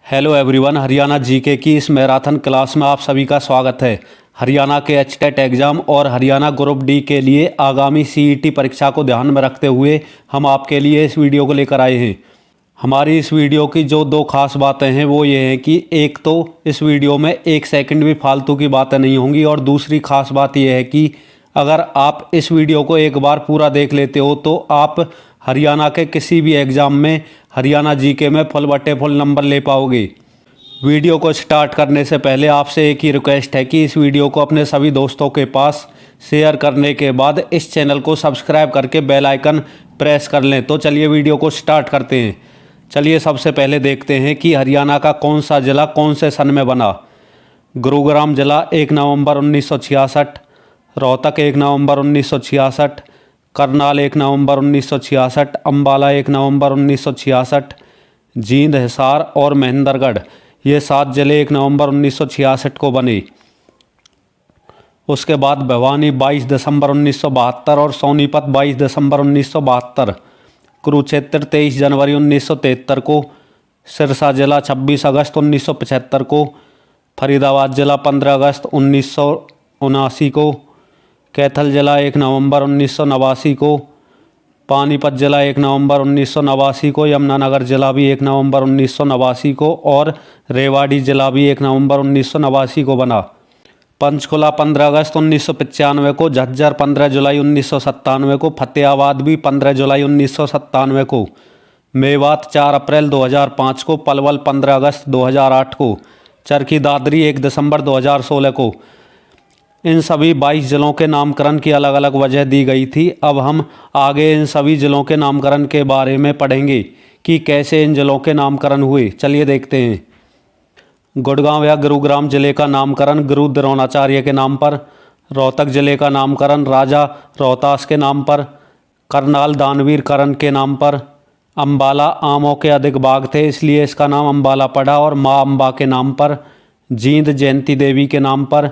Hello everyone, Haryana GK की इस marathon class में आप सभी का स्वागत है। हरियाणा के एचटेट एग्ज़ाम और हरियाणा ग्रुप डी के लिए आगामी सीईटी परीक्षा को ध्यान में रखते हुए हम आपके लिए इस वीडियो को लेकर आए हैं। हमारी इस वीडियो की जो दो खास बातें हैं वो ये हैं कि एक तो इस वीडियो में एक सेकंड भी फालतू की बातें नहीं होंगी, और दूसरी खास बात यह है कि अगर आप इस वीडियो को एक बार पूरा देख लेते हो तो आप हरियाणा के किसी भी एग्ज़ाम में हरियाणा जीके में फुल बटे फुल नंबर ले पाओगे। वीडियो को स्टार्ट करने से पहले आपसे एक ही रिक्वेस्ट है कि इस वीडियो को अपने सभी दोस्तों के पास शेयर करने के बाद इस चैनल को सब्सक्राइब करके बेल आइकन प्रेस कर लें। तो चलिए वीडियो को स्टार्ट करते हैं। चलिए सबसे पहले देखते हैं कि हरियाणा का कौन सा ज़िला कौन से सन में बना। गुरुग्राम ज़िला 1 नवंबर 1966, रोहतक 1 नवंबर 1966, करनाल 1 नवंबर 1966, अम्बाला 1 नवंबर 1966, जींद, हिसार और महेंद्रगढ़ ये 7 ज़िले 1 नवंबर 1966 को बने। उसके बाद भिवानी 22 दिसंबर 1972 और सोनीपत 22 दिसंबर 1972, कुरुक्षेत्र 23 जनवरी 1973 को, सिरसा जिला 26 अगस्त 1975 को, फरीदाबाद जिला 15 अगस्त 1979 को, कैथल जिला 1 नवंबर 1989 को, पानीपत जिला 1 नवंबर 1989 को, यमुनानगर जिला भी 1 नवंबर 1989 को और रेवाड़ी जिला भी 1 नवंबर 1989 को बना। पंचकुला 15 अगस्त 1995 को, झज्जर 15 जुलाई 1997 को, फतेहाबाद भी 15 जुलाई 1997 को, मेवात 4 अप्रैल 2005 को, पलवल 15 अगस्त 2008 को, चरखी दादरी 1 दिसंबर 2016 को। इन सभी 22 ज़िलों के नामकरण की अलग अलग वजह दी गई थी। अब हम आगे इन सभी ज़िलों के नामकरण के बारे में पढ़ेंगे कि कैसे इन ज़िलों के नामकरण हुए। चलिए देखते हैं। गुड़गांव या गुरुग्राम ज़िले का नामकरण गुरु द्रोणाचार्य के नाम पर, रोहतक ज़िले का नामकरण राजा रोहतास के नाम पर, करनाल दानवीर करण के नाम पर, अम्बाला आमों के अधिक बाग थे इसलिए इसका नाम अम्बाला पड़ा और माँ अम्बा के नाम पर, जींद जयंती देवी के नाम पर,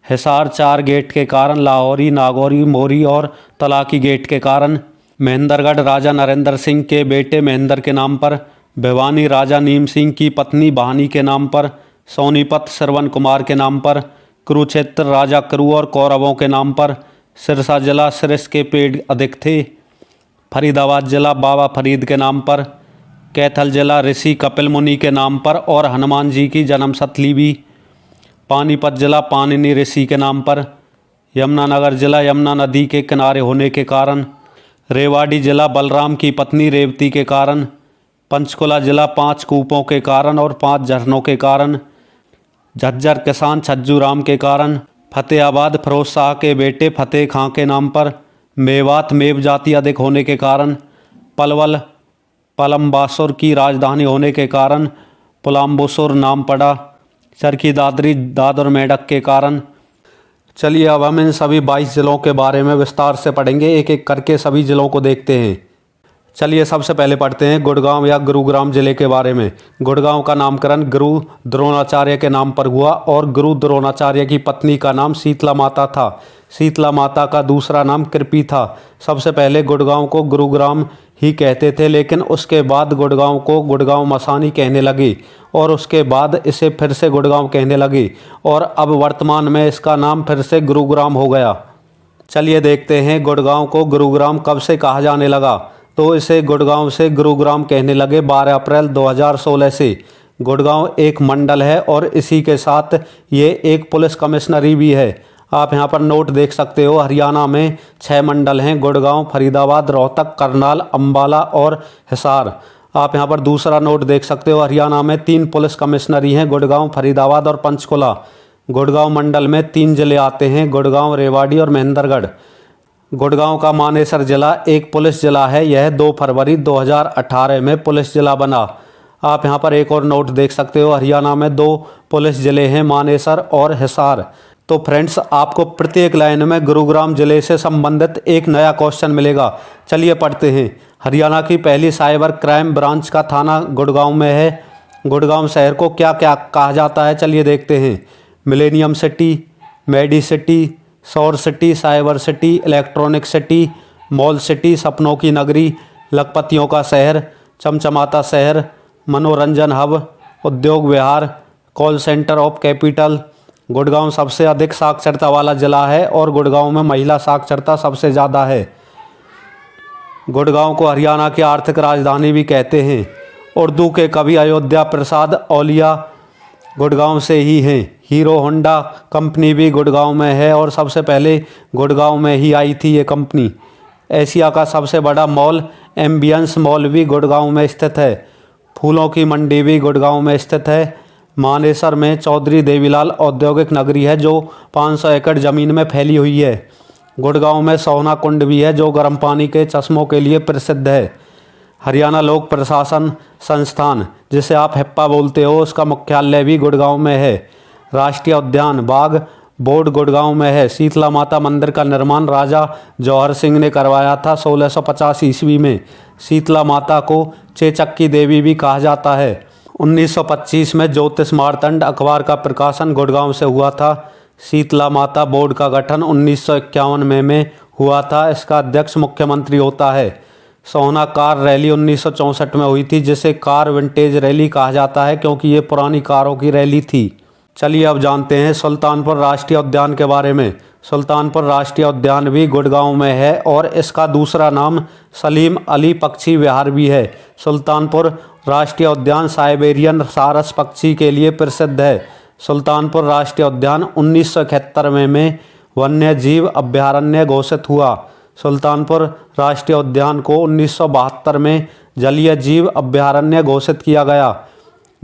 हिसार 4 गेट के कारण, लाहौरी, नागौरी, मोरी और तलाकी गेट के कारण, महेंद्रगढ़ राजा नरेंद्र सिंह के बेटे महेंद्र के नाम पर, भिवानी राजा नीम सिंह की पत्नी बहानी के नाम पर, सोनीपत श्रवण कुमार के नाम पर, कुरुक्षेत्र राजा करु और कौरवों के नाम पर, सिरसा जिला सिरस के पेड़ अधिक थे, फरीदाबाद जिला बाबा फरीद के नाम पर, कैथल जिला ऋषि कपिल मुनि के नाम पर और हनुमान जी की जन्मस्थली भी, पानीपत जिला पाणिनि ऋषि के नाम पर, यमुनानगर जिला यमुना नदी के किनारे होने के कारण, रेवाड़ी जिला बलराम की पत्नी रेवती के कारण, पंचकुला जिला 5 कूपों के कारण और 5 झरनों के कारण, झज्जर किसान छज्जू राम के कारण, फतेहाबाद फिरोज शाह के बेटे फतेह खां के नाम पर, मेवात मेव जाति अधिक होने के कारण, पलवल पलम्बासुर की राजधानी होने के कारण पुलाम्बुसुर नाम पड़ा, चरखी दादरी दादर मेढक के कारण। चलिए अब हम इन सभी 22 ज़िलों के बारे में विस्तार से पढ़ेंगे, एक एक करके सभी ज़िलों को देखते हैं। चलिए सबसे पहले पढ़ते हैं गुड़गांव या गुरुग्राम ज़िले के बारे में। गुड़गांव का नामकरण गुरु द्रोणाचार्य के नाम पर हुआ और गुरु द्रोणाचार्य की पत्नी का नाम शीतला माता था। शीतला माता का दूसरा नाम कृपी था। सबसे पहले गुड़गांव को गुरुग्राम ही कहते थे, लेकिन उसके बाद गुड़गांव को गुड़गांव मसानी कहने लगे और उसके बाद इसे फिर से गुड़गांव कहने लगे और अब वर्तमान में इसका नाम फिर से गुरुग्राम हो गया। चलिए देखते हैं गुड़गांव को गुरुग्राम कब से कहा जाने लगा। तो इसे गुड़गांव से गुरुग्राम कहने लगे 12 अप्रैल 2016 से। गुड़गांव एक मंडल है और इसी के साथ ये एक पुलिस कमिश्नरी भी है। आप यहाँ पर नोट देख सकते हो, हरियाणा में 6 मंडल हैं, गुड़गांव, फरीदाबाद, रोहतक, करनाल, अम्बाला और हिसार। आप यहाँ पर दूसरा नोट देख सकते हो, हरियाणा में 3 पुलिस कमिश्नरी हैं, गुड़गांव, फरीदाबाद और पंचकुला। गुड़गांव मंडल में 3 ज़िले आते हैं, गुड़गांव, रेवाड़ी और महेंद्रगढ़। गुड़गांव का मानेसर ज़िला एक पुलिस ज़िला है। यह 2 फरवरी 2018 में पुलिस ज़िला बना। आप यहाँ पर एक और नोट देख सकते हो, हरियाणा में 2 पुलिस ज़िले हैं, मानेसर और हिसार। तो फ्रेंड्स, आपको प्रत्येक लाइन में गुरुग्राम ज़िले से संबंधित एक नया क्वेश्चन मिलेगा। चलिए पढ़ते हैं। हरियाणा की पहली साइबर क्राइम ब्रांच का थाना गुड़गांव में है। गुड़गांव शहर को क्या क्या कहा जाता है, चलिए देखते हैं। मिलेनियम सिटी, मेडी सिटी, सौर city, cyber city, electronic city, mall city, सपनों की नगरी, लखपतियों का शहर, चमचमाता शहर, मनोरंजन हब, उद्योग विहार, call centre of capital. Gurgaon सबसे अधिक साक्षरता वाला जिला है और गुड़गांव में महिला साक्षरता सबसे ज़्यादा है। गुड़गांव को हरियाणा की आर्थिक राजधानी भी कहते हैं। उर्दू के कवि अयोध्या प्रसाद औलिया गुड़गांव से ही हैं। हीरो होंडा कंपनी भी गुड़गांव में है और सबसे पहले गुड़गांव में ही आई थी ये कंपनी। एशिया का सबसे बड़ा मॉल एम्बियंस मॉल भी गुड़गांव में स्थित है। फूलों की मंडी भी गुड़गांव में स्थित है। मानेसर में चौधरी देवीलाल औद्योगिक नगरी है जो 500 एकड़ ज़मीन में फैली हुई है। गुड़गांव में सोहना कुंड भी है जो गर्म पानी के चश्मों के लिए प्रसिद्ध है। हरियाणा लोक प्रशासन संस्थान, जिसे आप हिप्पा बोलते हो, उसका मुख्यालय भी गुड़गांव में है। राष्ट्रीय उद्यान बाघ बोर्ड गुड़गांव में है। शीतला माता मंदिर का निर्माण राजा जौहर सिंह ने करवाया था 1650 ईस्वी में। शीतला माता को चेचक्की देवी भी कहा जाता है। 1925 में ज्योतिष मार्तंड अखबार का प्रकाशन गुड़गांव से हुआ था। शीतला माता बोर्ड का गठन 1951 में हुआ था। इसका अध्यक्ष मुख्यमंत्री होता है। सोहना कार रैली 1964 में हुई थी, जिसे कार विंटेज रैली कहा जाता है क्योंकि ये पुरानी कारों की रैली थी। चलिए अब जानते हैं सुल्तानपुर राष्ट्रीय उद्यान के बारे में। सुल्तानपुर राष्ट्रीय उद्यान भी गुड़गांव में है और इसका दूसरा नाम सलीम अली पक्षी विहार भी है। सुल्तानपुर राष्ट्रीय उद्यान साइबेरियन सारस पक्षी के लिए प्रसिद्ध है। सुल्तानपुर राष्ट्रीय उद्यान 1971 में वन्य जीव अभयारण्य घोषित हुआ। सुल्तानपुर राष्ट्रीय उद्यान को 1972 में जलीय जीव अभयारण्य घोषित किया गया।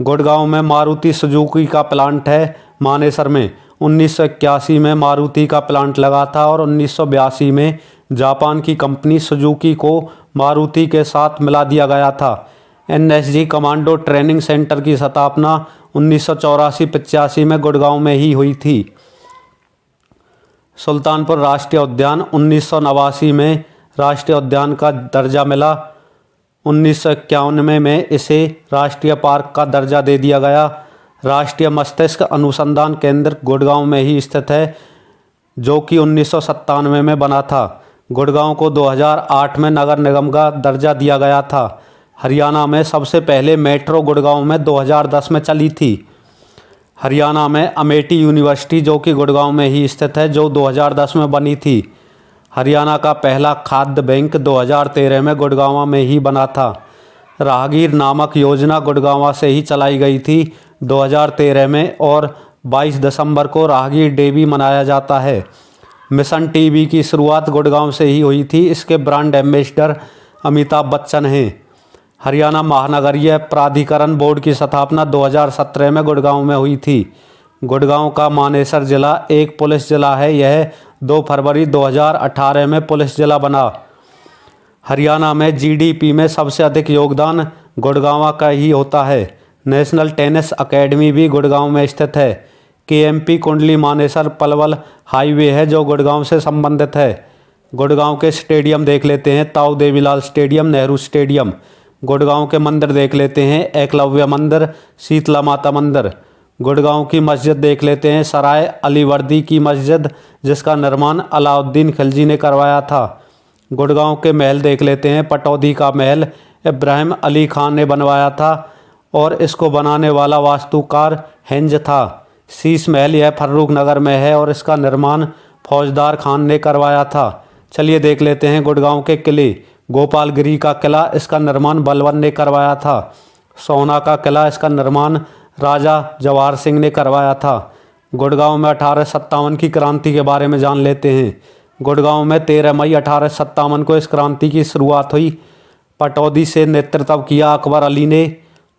गुड़गांव में मारुति सुजुकी का प्लांट है। मानेसर में 1981 में मारुति का प्लांट लगा था और 1982 में जापान की कंपनी सुजुकी को मारुति के साथ मिला दिया गया था। NSG कमांडो ट्रेनिंग सेंटर की स्थापना 1984-85 में गुड़गांव में ही हुई थी। सुल्तानपुर राष्ट्रीय उद्यान 1989 में राष्ट्रीय उद्यान का दर्जा मिला। 1991 में इसे राष्ट्रीय पार्क का दर्जा दे दिया गया। राष्ट्रीय मस्तिष्क अनुसंधान केंद्र गुड़गांव में ही स्थित है, जो कि 1997 में बना था। गुड़गांव को 2008 में नगर निगम का दर्जा दिया गया था। हरियाणा में सबसे पहले मेट्रो गुड़गांव में 2010 में चली थी। हरियाणा में अमेठी यूनिवर्सिटी, जो कि गुड़गांव में ही स्थित है, जो 2010 में बनी थी। हरियाणा का पहला खाद्य बैंक 2013 में गुड़गांव में ही बना था। राहगीर नामक योजना गुड़गांव से ही चलाई गई थी 2013 में और 22 दिसंबर को राहगीर डे भी मनाया जाता है। मिशन टीवी की शुरुआत गुड़गांव से ही हुई थी। इसके ब्रांड एम्बेसडर अमिताभ बच्चन हैं। हरियाणा महानगरीय प्राधिकरण बोर्ड की स्थापना 2017 में गुड़गांव में हुई थी। गुड़गांव का मानेसर जिला एक पुलिस जिला है। यह 2 फरवरी 2018 में पुलिस जिला बना। हरियाणा में GDP में सबसे अधिक योगदान गुड़गांव का ही होता है। नेशनल टेनिस अकेडमी भी गुड़गांव में स्थित है। KMP कुंडली मानेसर पलवल हाईवे है जो गुड़गांव से संबंधित है। गुड़गांव के स्टेडियम देख लेते हैं। ताऊ देवीलाल स्टेडियम, नेहरू स्टेडियम। गुड़गांव के मंदिर देख लेते हैं। एकलव्य मंदिर, शीतला माता मंदिर। गुड़गांव की मस्जिद देख लेते हैं। सराय अलीवर्दी की मस्जिद, जिसका निर्माण अलाउद्दीन खिलजी ने करवाया था। गुड़गांव के महल देख लेते हैं। पटौदी का महल इब्राहिम अली खान ने बनवाया था और इसको बनाने वाला वास्तुकार हेंज था। शीश महल यह फर्रुख नगर में है और इसका निर्माण फौजदार खान ने करवाया था। चलिए देख लेते हैं गुड़गांव के किले। गोपालगिरी का किला, इसका निर्माण बलवन ने करवाया था। सोहना का किला, इसका निर्माण राजा जवाहर सिंह ने करवाया था। गुड़गांव में 1857 की क्रांति के बारे में जान लेते हैं। गुड़गांव में 13 मई 1857 को इस क्रांति की शुरुआत हुई। पटौदी से नेतृत्व किया अकबर अली ने।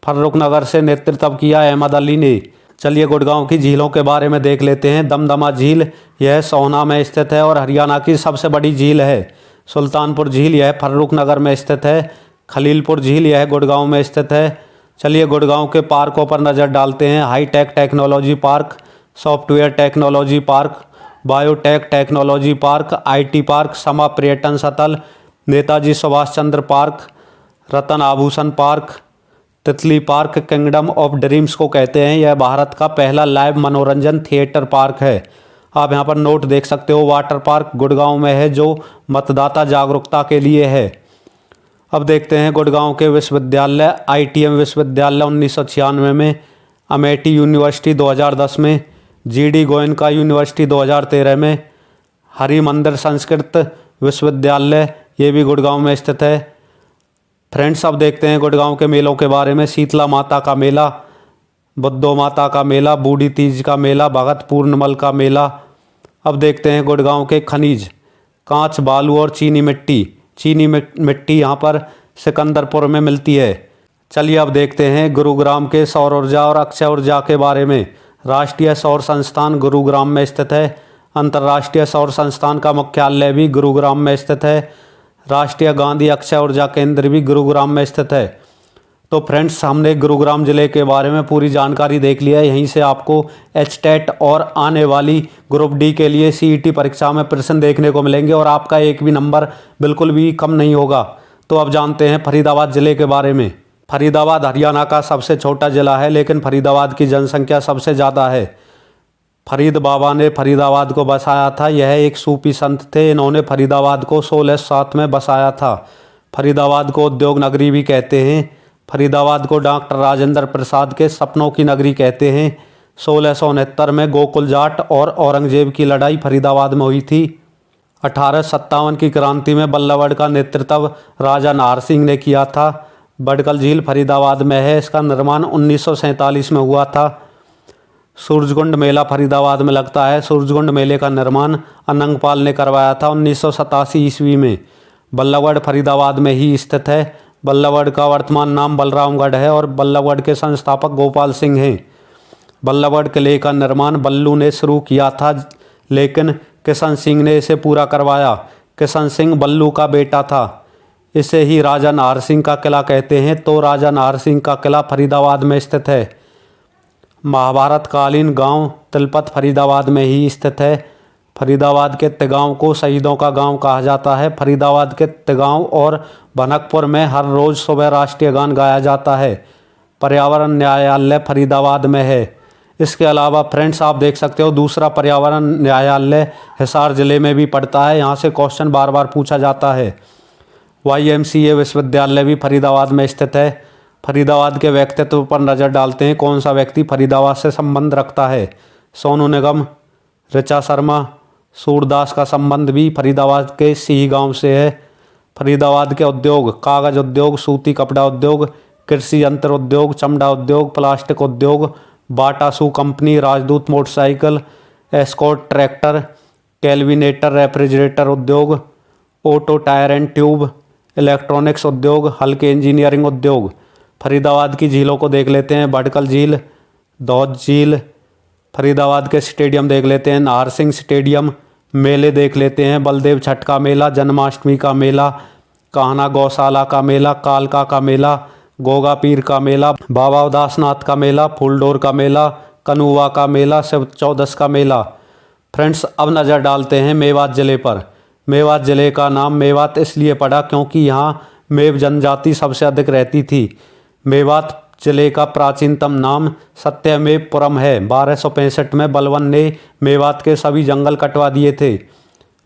फर्रुख नगर से नेतृत्व किया अहमद अली ने। चलिए गुड़गांव की झीलों के बारे में देख लेते हैं। दमदमा झील यह सोहना में स्थित है और हरियाणा की सबसे बड़ी झील है। सुल्तानपुर झील यह फर्रुख नगर में स्थित है। खलीलपुर झील यह गुड़गांव में स्थित है। चलिए गुड़गांव के पार्कों पर नज़र डालते हैं। High tech technology park, software technology park, biotech technology park, IT park, समा पर्यटन स्थल, नेताजी सुभाष चंद्र पार्क, रतन आभूषण पार्क, तितली पार्क किंगडम ऑफ ड्रीम्स को कहते हैं। यह भारत का पहला लाइव मनोरंजन थिएटर पार्क है। आप यहाँ पर नोट देख सकते हो। वाटर पार्क गुड़गांव में है जो मतदाता जागरूकता के लिए है। अब देखते हैं गुड़गांव के विश्वविद्यालय। ITM विश्वविद्यालय 1996 में अमेठी यूनिवर्सिटी 2010 में, GD गोयनका यूनिवर्सिटी 2013 में, हरिमंदिर संस्कृत विश्वविद्यालय ये भी गुड़गांव में स्थित है। फ्रेंड्स, अब देखते हैं गुड़गांव के मेलों के बारे में। शीतला माता का मेला, बुद्धो माता का मेला, बूढ़ी तीज का मेला, भगत पूर्णिमल का मेला। अब देखते हैं गुड़गांव के खनिज, कांच, बालू और चीनी मिट्टी। चीनी मिट्टी यहाँ पर सिकंदरपुर में मिलती है। चलिए अब देखते हैं गुरुग्राम के सौर ऊर्जा और अक्षय ऊर्जा के बारे में। राष्ट्रीय सौर संस्थान गुरुग्राम में स्थित है। अंतर्राष्ट्रीय सौर संस्थान का मुख्यालय भी गुरुग्राम में स्थित है। राष्ट्रीय गांधी अक्षय ऊर्जा केंद्र भी गुरुग्राम में स्थित है। तो फ्रेंड्स, हमने गुरुग्राम ज़िले के बारे में पूरी जानकारी देख लिया है। यहीं से आपको HTET और आने वाली ग्रुप D के लिए CET परीक्षा में प्रश्न देखने को मिलेंगे और आपका एक भी नंबर बिल्कुल भी कम नहीं होगा। तो अब जानते हैं फरीदाबाद ज़िले के बारे में। फरीदाबाद हरियाणा का सबसे छोटा ज़िला है, लेकिन फरीदाबाद की जनसंख्या सबसे ज़्यादा है। फरीद बाबा ने फरीदाबाद को बसाया था। यह एक सूफी संत थे। इन्होंने फरीदाबाद को 1607 में बसाया था। फरीदाबाद को उद्योग नगरी भी कहते हैं। फरीदाबाद को डॉक्टर राजेंद्र प्रसाद के सपनों की नगरी कहते हैं। 1669 में गोकुल जाट और औरंगजेब की लड़ाई फरीदाबाद में हुई थी। 1857 की क्रांति में बल्लभगढ़ का नेतृत्व राजा नाहर सिंह ने किया था। बडकल झील फरीदाबाद में है। इसका निर्माण 1947 में हुआ था। सूरजकुंड मेला फरीदाबाद में लगता है। सूरजकुंड मेले का निर्माण अनंगपाल ने करवाया था 1987 ईस्वी में। बल्लभगढ़ फरीदाबाद में ही स्थित है। बल्लभगढ़ का वर्तमान नाम बलरामगढ़ है और बल्लभगढ़ के संस्थापक गोपाल सिंह हैं। बल्लभगढ़ किले का निर्माण बल्लू ने शुरू किया था, लेकिन किशन सिंह ने इसे पूरा करवाया। किशन सिंह बल्लू का बेटा था। इसे ही राजा नाहर सिंह का किला कहते हैं। तो राजा नाहर सिंह का किला फरीदाबाद में स्थित है। महाभारत कालीन गांव तिलपत फरीदाबाद में ही स्थित है। फरीदाबाद के तिगांव को शहीदों का गांव कहा जाता है। फरीदाबाद के तिगांव और भनकपुर में हर रोज़ सुबह राष्ट्रीय गान गाया जाता है। पर्यावरण न्यायालय फरीदाबाद में है। इसके अलावा फ्रेंड्स, आप देख सकते हो दूसरा पर्यावरण न्यायालय हिसार ज़िले में भी पड़ता है। यहाँ से क्वेश्चन बार बार पूछा जाता है। YMCA विश्वविद्यालय भी फरीदाबाद में स्थित है। फरीदाबाद के व्यक्तित्व पर नज़र डालते हैं। कौन सा व्यक्ति फरीदाबाद से संबंध रखता है? सोनू निगम, ऋचा शर्मा। सूरदास का संबंध भी फरीदाबाद के सिही गांव से है। फरीदाबाद के उद्योग कागज़ उद्योग, सूती कपड़ा उद्योग, कृषि यंत्र उद्योग, चमड़ा उद्योग, प्लास्टिक उद्योग, Bata shoe company, Rajdoot motorcycle, Escort tractor, Kelvinator refrigerator उद्योग, auto tyre and tube, electronics उद्योग, हल्के इंजीनियरिंग उद्योग। फरीदाबाद की झीलों को देख लेते हैं। भटकल झील, दौद झील। फरीदाबाद के स्टेडियम देख लेते हैं। नाहर सिंह स्टेडियम। मेले देख लेते हैं। बलदेव छठ का मेला, जन्माष्टमी का मेला, कान्हा गौशाला का मेला, कालका का मेला, गोगा पीर का मेला, बाबा उदासनाथ का मेला, फूलडोर का मेला, कनुआ का मेला, शिव चौदस का मेला। फ्रेंड्स, अब नज़र डालते हैं मेवात ज़िले पर। मेवात ज़िले का नाम मेवात इसलिए पड़ा क्योंकि यहाँ मेव जनजाति सबसे अधिक रहती थी। मेवात ज़िले का प्राचीनतम नाम सत्यमेवपुरम है। 1265 में बलबन ने मेवात के सभी जंगल कटवा दिए थे।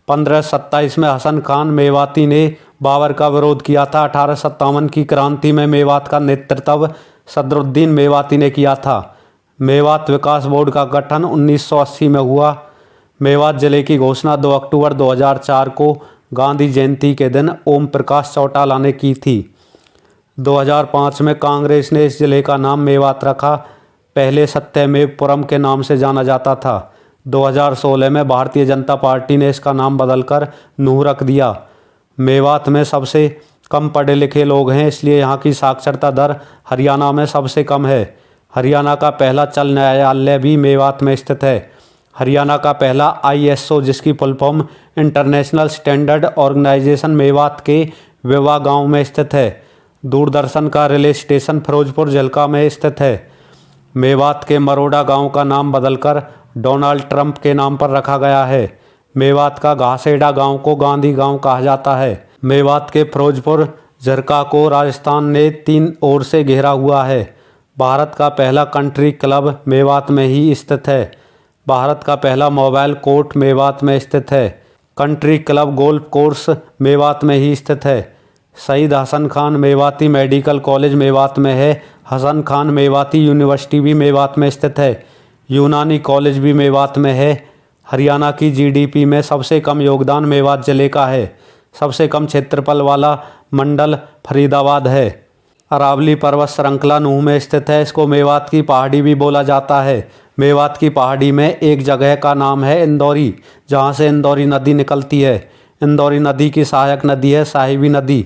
1527 में हसन खान मेवाती ने बाबर का विरोध किया था। 1857 की क्रांति में मेवात का नेतृत्व सदरुद्दीन मेवाती ने किया था। मेवात विकास बोर्ड का गठन 1980 में हुआ। मेवात ज़िले की घोषणा 2 अक्टूबर 2004 को गांधी जयंती के दिन ओम प्रकाश चौटाला ने की थी। 2005 में कांग्रेस ने इस ज़िले का नाम मेवात रखा। पहले सत्यमेवपुरम के नाम से जाना जाता था। 2016 में भारतीय जनता पार्टी ने इसका नाम बदलकर नूह रख दिया। मेवात में सबसे कम पढ़े लिखे लोग हैं, इसलिए यहाँ की साक्षरता दर हरियाणा में सबसे कम है। हरियाणा का पहला चल न्यायालय भी मेवात में स्थित है। हरियाणा का पहला ISO, जिसकी full form international standard organisation, Mewat के विवा गांव में स्थित है। दूरदर्शन का रिले स्टेशन फिरोजपुर झिल्का में स्थित है। मेवात के मरोड़ा गांव का नाम बदलकर डोनाल्ड ट्रंप के नाम पर रखा गया है। मेवात का घासेड़ा गांव को गांधी गांव कहा जाता है। मेवात के फिरोजपुर झिल्का को राजस्थान ने 3 ओर से घेरा हुआ है। भारत का पहला कंट्री क्लब मेवात में ही स्थित है। भारत का पहला मोबाइल कोर्ट मेवात में स्थित है। Country club golf course Mewat में ही स्थित है। शहीद हसन खान मेवाती मेडिकल कॉलेज मेवात में है। हसन खान मेवाती यूनिवर्सिटी भी मेवात में स्थित है। यूनानी कॉलेज भी मेवात में है। हरियाणा की जीडीपी में सबसे कम योगदान मेवात जिले का है। सबसे कम क्षेत्रफल वाला मंडल फरीदाबाद है। अरावली पर्वत श्रृंखला नूंह में स्थित है। इसको मेवात की पहाड़ी भी बोला जाता है। मेवात की पहाड़ी में एक जगह का नाम है इंदौरी, जहाँ से इंदौरी नदी निकलती है। इंदौरी नदी की सहायक नदी है साहिबी नदी।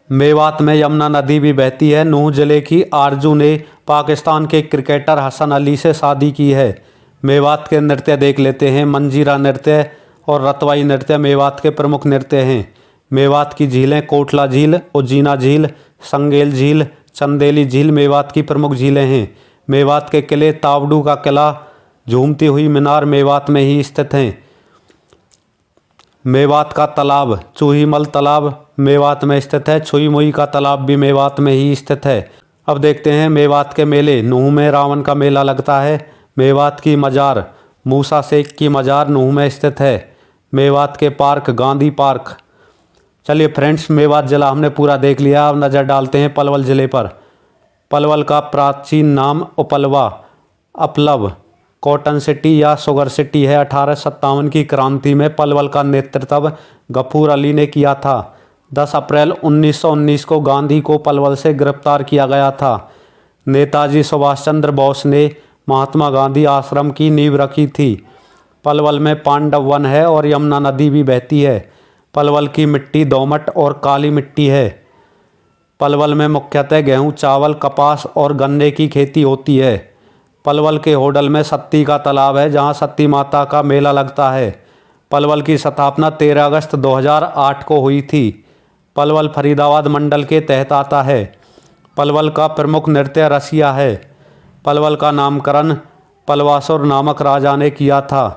मेवात में यमुना नदी भी बहती है। नूंह जिले की आरजू ने पाकिस्तान के क्रिकेटर हसन अली से शादी की है। मेवात के नृत्य देख लेते हैं। मंजीरा नृत्य और रतवाई नृत्य मेवात के प्रमुख नृत्य हैं। मेवात की झीलें कोटला झील, उज्जीना झील, संगेल झील, चंदेली झील मेवात की प्रमुख झीलें हैं। मेवात के किले तावड़ू का किला, झूमती हुई मीनार मेवात में ही स्थित हैं। मेवात का तालाब चूहीमल तालाब मेवात में स्थित है। छुई मुई का तालाब भी मेवात में ही स्थित है। अब देखते हैं मेवात के मेले। नूंह में रावण का मेला लगता है। मेवात की मजार मूसा शेख की मजार नूंह में स्थित है। मेवात के पार्क गांधी पार्क। चलिए फ्रेंड्स, मेवात ज़िला हमने पूरा देख लिया। अब नज़र डालते हैं पलवल ज़िले पर। पलवल का प्राचीन नाम उपलवा, अपलव, कॉटन सिटी या शुगर सिटी है। 1857 की क्रांति में पलवल का नेतृत्व गफूर अली ने किया था। 10 अप्रैल 1919 को गांधी को पलवल से गिरफ्तार किया गया था। नेताजी सुभाष चंद्र बोस ने महात्मा गांधी आश्रम की नींव रखी थी। पलवल में पांडव वन है और यमुना नदी भी बहती है। पलवल की मिट्टी दोमट और काली मिट्टी है। पलवल में मुख्यतः गेहूं, चावल, कपास और गन्ने की खेती होती है। पलवल के होडल में सत्ती का तालाब है, जहां सत्ती माता का मेला लगता है। पलवल की स्थापना 13 अगस्त 2008 को हुई थी। पलवल फरीदाबाद मंडल के तहत आता है। पलवल का प्रमुख नृत्य रसिया है। पलवल का नामकरण पलवासुर नामक राजा ने किया था।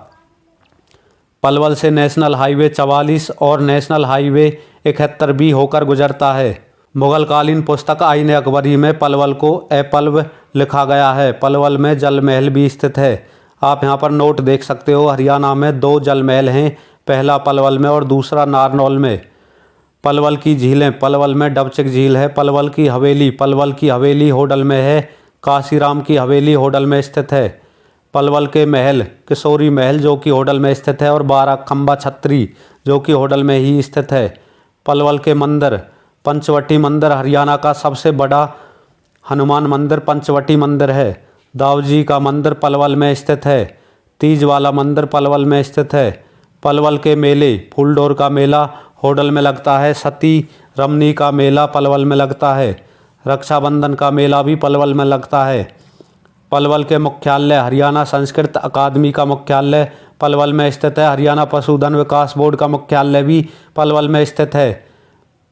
पलवल से नेशनल हाईवे 44 और नेशनल हाईवे 71 भी होकर गुजरता है। मुगल कालीन पुस्तक आईने अकबरी में पलवल को एपल्व लिखा गया है। पलवल में जल महल भी स्थित है। आप यहाँ पर नोट देख सकते हो। हरियाणा में 2 जल महल हैं, पहला पलवल में और दूसरा नारनौल में। पलवल की झीलें, पलवल में डबचिक झील है। पलवल की हवेली होडल में है। काशीराम की हवेली होडल में स्थित है। पलवल के महल किशोरी महल जो कि होडल में स्थित है और 12 खंबा छत्री जो कि होडल में ही स्थित है। पलवल के मंदिर पंचवटी मंदिर हरियाणा का सबसे बड़ा हनुमान मंदिर पंचवटी मंदिर है। दाऊजी का मंदिर पलवल में स्थित है। तीज वाला मंदिर पलवल में स्थित है। पलवल के मेले फूलडोर का मेला होडल में लगता है। सती रमनी का मेला पलवल में लगता है। रक्षाबंधन का मेला भी पलवल में लगता है। पलवल के मुख्यालय हरियाणा संस्कृत अकादमी का मुख्यालय पलवल में स्थित है। हरियाणा पशुधन विकास बोर्ड का मुख्यालय भी पलवल में स्थित है।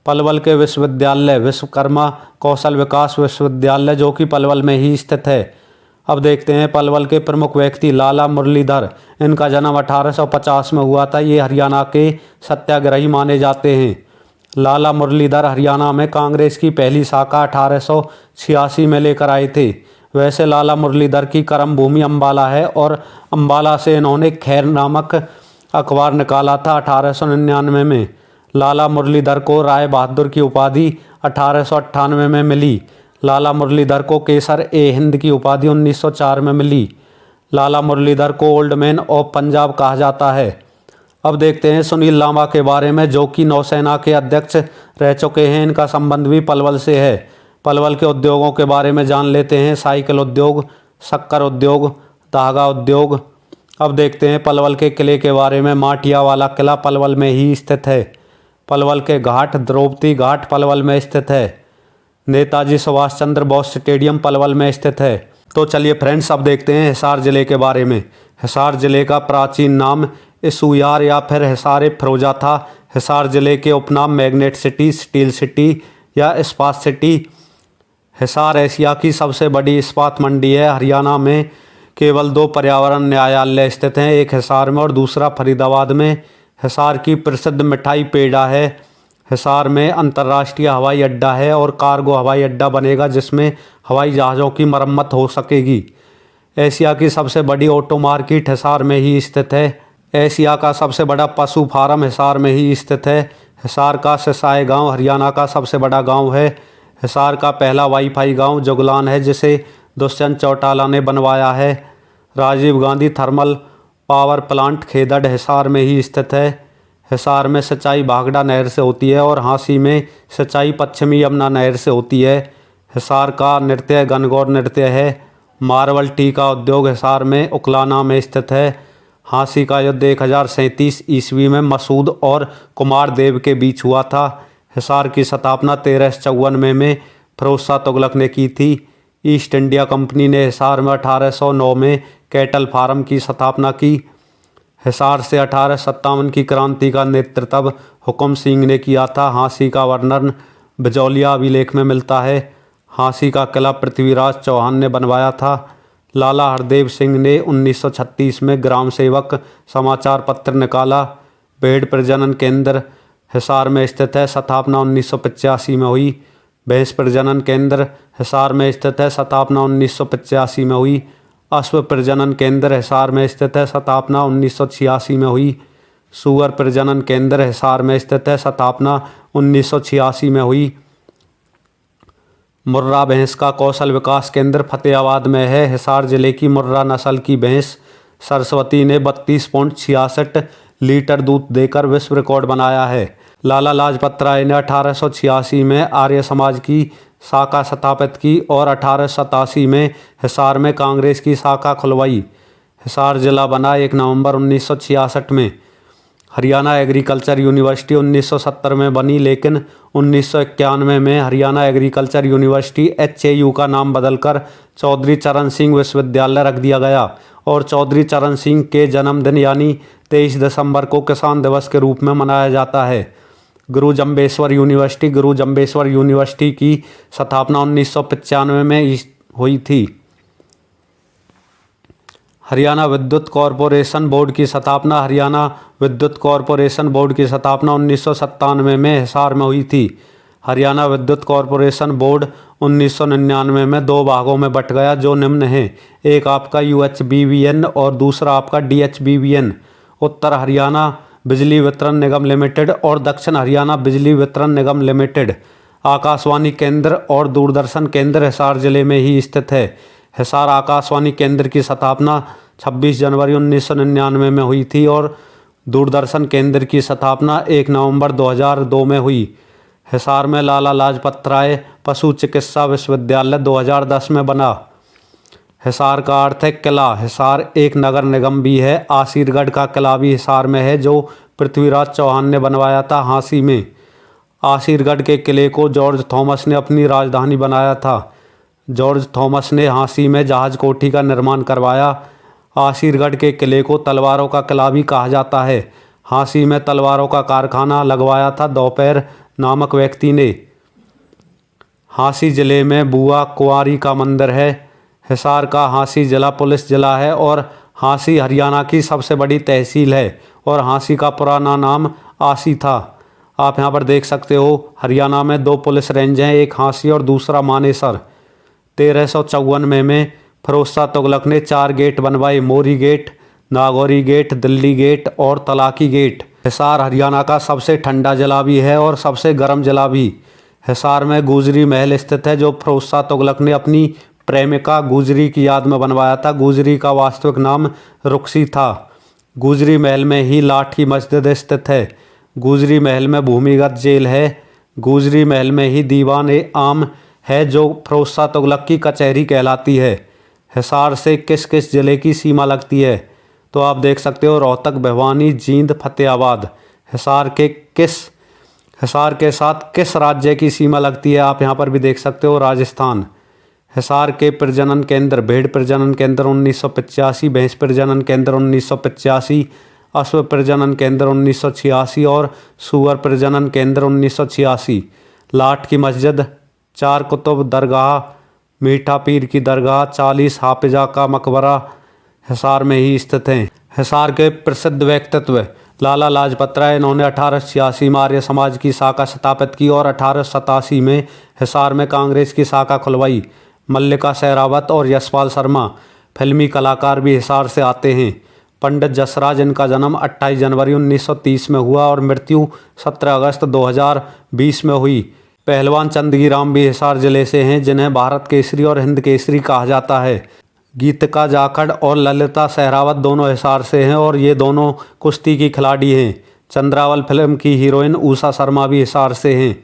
पलवल के विश्वविद्यालय विश्वकर्मा कौशल विकास विश्वविद्यालय जो कि पलवल में ही स्थित है। अब देखते हैं पलवल के प्रमुख व्यक्ति लाला मुरलीधर। इनका जन्म 1850 में हुआ था। ये हरियाणा के सत्याग्रही माने जाते हैं। लाला मुरलीधर हरियाणा में कांग्रेस की पहली शाखा 1886 में लेकर आए थे। वैसे लाला मुरलीधर की कर्म भूमि अम्बाला है और अम्बाला से इन्होंने खैर नामक अखबार निकाला था 1899 में। लाला मुरलीधर को राय बहादुर की उपाधि 1898 में मिली। लाला मुरलीधर को केसर ए हिंद की उपाधि 1904 में मिली। लाला मुरलीधर को ओल्ड मैन ऑफ पंजाब कहा जाता है। अब देखते हैं सुनील लांबा के बारे में जो कि नौसेना के अध्यक्ष रह चुके हैं। इनका संबंध भी पलवल से है। पलवल के उद्योगों के बारे में जान लेते हैं। साइकिल उद्योग, शक्कर उद्योग, धागा उद्योग। अब देखते हैं पलवल के किले के बारे में। माटिया वाला किला पलवल में ही स्थित है। पलवल के घाट द्रौपदी घाट पलवल में स्थित है। नेताजी सुभाष चंद्र बोस स्टेडियम पलवल में स्थित है। तो चलिए फ्रेंड्स, अब देखते हैं हिसार ज़िले के बारे में। हिसार ज़िले का प्राचीन नाम इसुयार या फिर हिसार फिरोजा था। हिसार ज़िले के उपनाम मैग्नेट सिटी, स्टील सिटी या इस्पात सिटी। हिसार एशिया की सबसे बड़ी इस्पात मंडी है। हरियाणा में केवल 2 पर्यावरण न्यायालय स्थित हैं, एक हिसार में और दूसरा फरीदाबाद में। हिसार की प्रसिद्ध मिठाई पेड़ा है। हिसार में अंतर्राष्ट्रीय हवाई अड्डा है और कार्गो हवाई अड्डा बनेगा जिसमें हवाई जहाज़ों की मरम्मत हो सकेगी। एशिया की सबसे बड़ी ऑटो मार्केट हिसार में ही स्थित है। एशिया का सबसे बड़ा पशु फार्म हिसार में ही स्थित है। हिसार का सिसाई गांव हरियाणा का सबसे बड़ा गांव है। हिसार का पहला वाईफाई गांव जुगलान है, जिसे दुष्यंत चौटाला ने बनवाया है। Rajiv Gandhi thermal power plant Khedar Hisar में ही स्थित है। हिसार में सिंचाई भागड़ा नहर से होती है और हांसी में सिंचाई पश्चिमी यमुना नहर से होती है। हिसार का नृत्य गणगौर नृत्य है। मार्बल टी का उद्योग हिसार में उकलाना में स्थित है। हांसी का युद्ध 1037 ईस्वी में मसूद और कुमार देव के बीच हुआ था। हिसार की स्थापना 1354 में फिरोज शाह तुगलक ने की थी। ईस्ट इंडिया कंपनी ने हिसार में 1809 में कैटल फार्म की स्थापना की। हिसार से 1857 की क्रांति का नेतृत्व हुकुम सिंह ने किया था। हांसी का वर्णन बिजौलिया अभिलेख में मिलता है। हांसी का किला पृथ्वीराज चौहान ने बनवाया था। लाला हरदेव सिंह ने 1936 में ग्राम सेवक समाचार पत्र निकाला। भेड़ प्रजनन केंद्र हिसार में स्थित है। स्थापना 1985 में हुई। भैंस प्रजनन केंद्र हिसार में स्थित है। स्थापना 1985 में हुई। अश्व प्रजनन केंद्र हिसार में स्थित है। स्थापना 1986 में हुई। सूअर प्रजनन केंद्र हिसार में स्थित है। स्थापना 1986 में हुई। मुर्रा भैंस का कौशल विकास केंद्र फतेहाबाद में है। हिसार जिले की मुर्रा नस्ल की भैंस सरस्वती ने 32.66 लीटर दूध देकर विश्व रिकॉर्ड बनाया है। लाला लाजपत राय ने 1886 में आर्य समाज की शाखा स्थापित की और 1887 में हिसार में कांग्रेस की शाखा खुलवाई। हिसार जिला बना 1 नवंबर 1966 में। हरियाणा एग्रीकल्चर यूनिवर्सिटी 1970 में बनी, लेकिन 1991 में हरियाणा एग्रीकल्चर यूनिवर्सिटी HAU का नाम बदलकर चौधरी चरण सिंह विश्वविद्यालय रख दिया गया और चौधरी चरण सिंह के जन्मदिन यानी 23 दिसंबर को किसान दिवस के रूप में मनाया जाता है। गुरु जम्बेश्वर यूनिवर्सिटी की स्थापना 1995 में हुई थी। हरियाणा विद्युत कॉरपोरेशन बोर्ड की स्थापना 1997 में हिसार में हुई थी। हरियाणा विद्युत कॉरपोरेशन बोर्ड 1999 में 2 भागों में बट गया, जो निम्न हैं। एक आपका UHBVN और दूसरा आपका DHBVN। उत्तर हरियाणा बिजली वितरण निगम लिमिटेड और दक्षिण हरियाणा बिजली वितरण निगम लिमिटेड। आकाशवाणी केंद्र और दूरदर्शन केंद्र हिसार जिले में ही स्थित है। हिसार आकाशवाणी केंद्र की स्थापना 26 जनवरी 1999 में हुई थी और दूरदर्शन केंद्र की स्थापना 1 नवंबर 2002 में हुई। हिसार में लाला लाजपत राय पशु चिकित्सा विश्वविद्यालय 2010 में बना। हिसार का अर्थ है किला। हिसार एक नगर निगम भी है। आसीरगढ़ का किला भी हिसार में है, जो पृथ्वीराज चौहान ने बनवाया था हांसी में। आसीरगढ़ के किले को जॉर्ज थॉमस ने अपनी राजधानी बनाया था। जॉर्ज थॉमस ने हांसी में जहाज कोठी का निर्माण करवाया। आसीरगढ़ के किले को तलवारों का किला भी कहा जाता है। हांसी में तलवारों का कारखाना लगवाया था दोपहर नामक व्यक्ति ने। हांसी जिले में बुआ कुंवारी का मंदिर है। हिसार का हांसी जिला पुलिस जिला है और हांसी हरियाणा की सबसे बड़ी तहसील है और हांसी का पुराना नाम आसी था। आप यहाँ पर देख सकते हो हरियाणा में 2 पुलिस रेंज हैं, एक हांसी और दूसरा मानेसर। 1354 में फिरोज शाह तुगलक ने 4 गेट बनवाए, Mori gate, Nagauri gate, Delhi gate और तलाकी गेट। हिसार हरियाणा का सबसे ठंडा जिला भी है और सबसे गर्म जिला भी। हिसार में गुजरी महल स्थित है, जो फिरोज शाह तुगलक ने अपनी प्रेमिका गुजरी की याद में बनवाया था। गुजरी का वास्तविक नाम रुकसी था। गुजरी महल में ही लाठ की मस्जिद स्थित है। गुजरी महल में भूमिगत जेल है। गुजरी महल में ही दीवान ए आम है, जो फिरोज शाह तुगलक की कचहरी कहलाती है। हिसार से किस किस ज़िले की सीमा लगती है? तो आप देख सकते हो रोहतक, भिवानी, जींद, फतेहाबाद। हिसार के साथ किस राज्य की सीमा लगती है? आप यहाँ पर भी देख सकते हो राजस्थान। हिसार के प्रजनन केंद्र भेड़ प्रजनन केंद्र 1985, भैंस प्रजनन केंद्र 1985, अश्व प्रजनन केंद्र 1986 और सूअर प्रजनन केंद्र 1986। लाठ की मस्जिद, 4 कुतुब दरगाह, मीठा पीर की दरगाह, 40 हाफिजा का मकबरा हिसार में ही स्थित हैं। हिसार के प्रसिद्ध व्यक्तित्व लाला लाजपत राय। इन्होंने 1886 में आर्य समाज की शाखा स्थापित की और 1887 में हिसार में कांग्रेस की शाखा खुलवाई। मल्लिका शेरावत और यशपाल शर्मा फिल्मी कलाकार भी हिसार से आते हैं। पंडित जसराज, इनका जन्म 28 जनवरी 1930 में हुआ और मृत्यु 17 अगस्त 2020 में हुई। पहलवान चंदगी राम भी हिसार जिले से हैं, जिन्हें भारत केसरी और हिंद केसरी कहा जाता है। गीतिका जाखड़ और ललिता सहरावत दोनों हिसार से हैं और ये दोनों कुश्ती की खिलाड़ी हैं। चंद्रावल फिल्म की हीरोइन उषा शर्मा भी हिसार से हैं।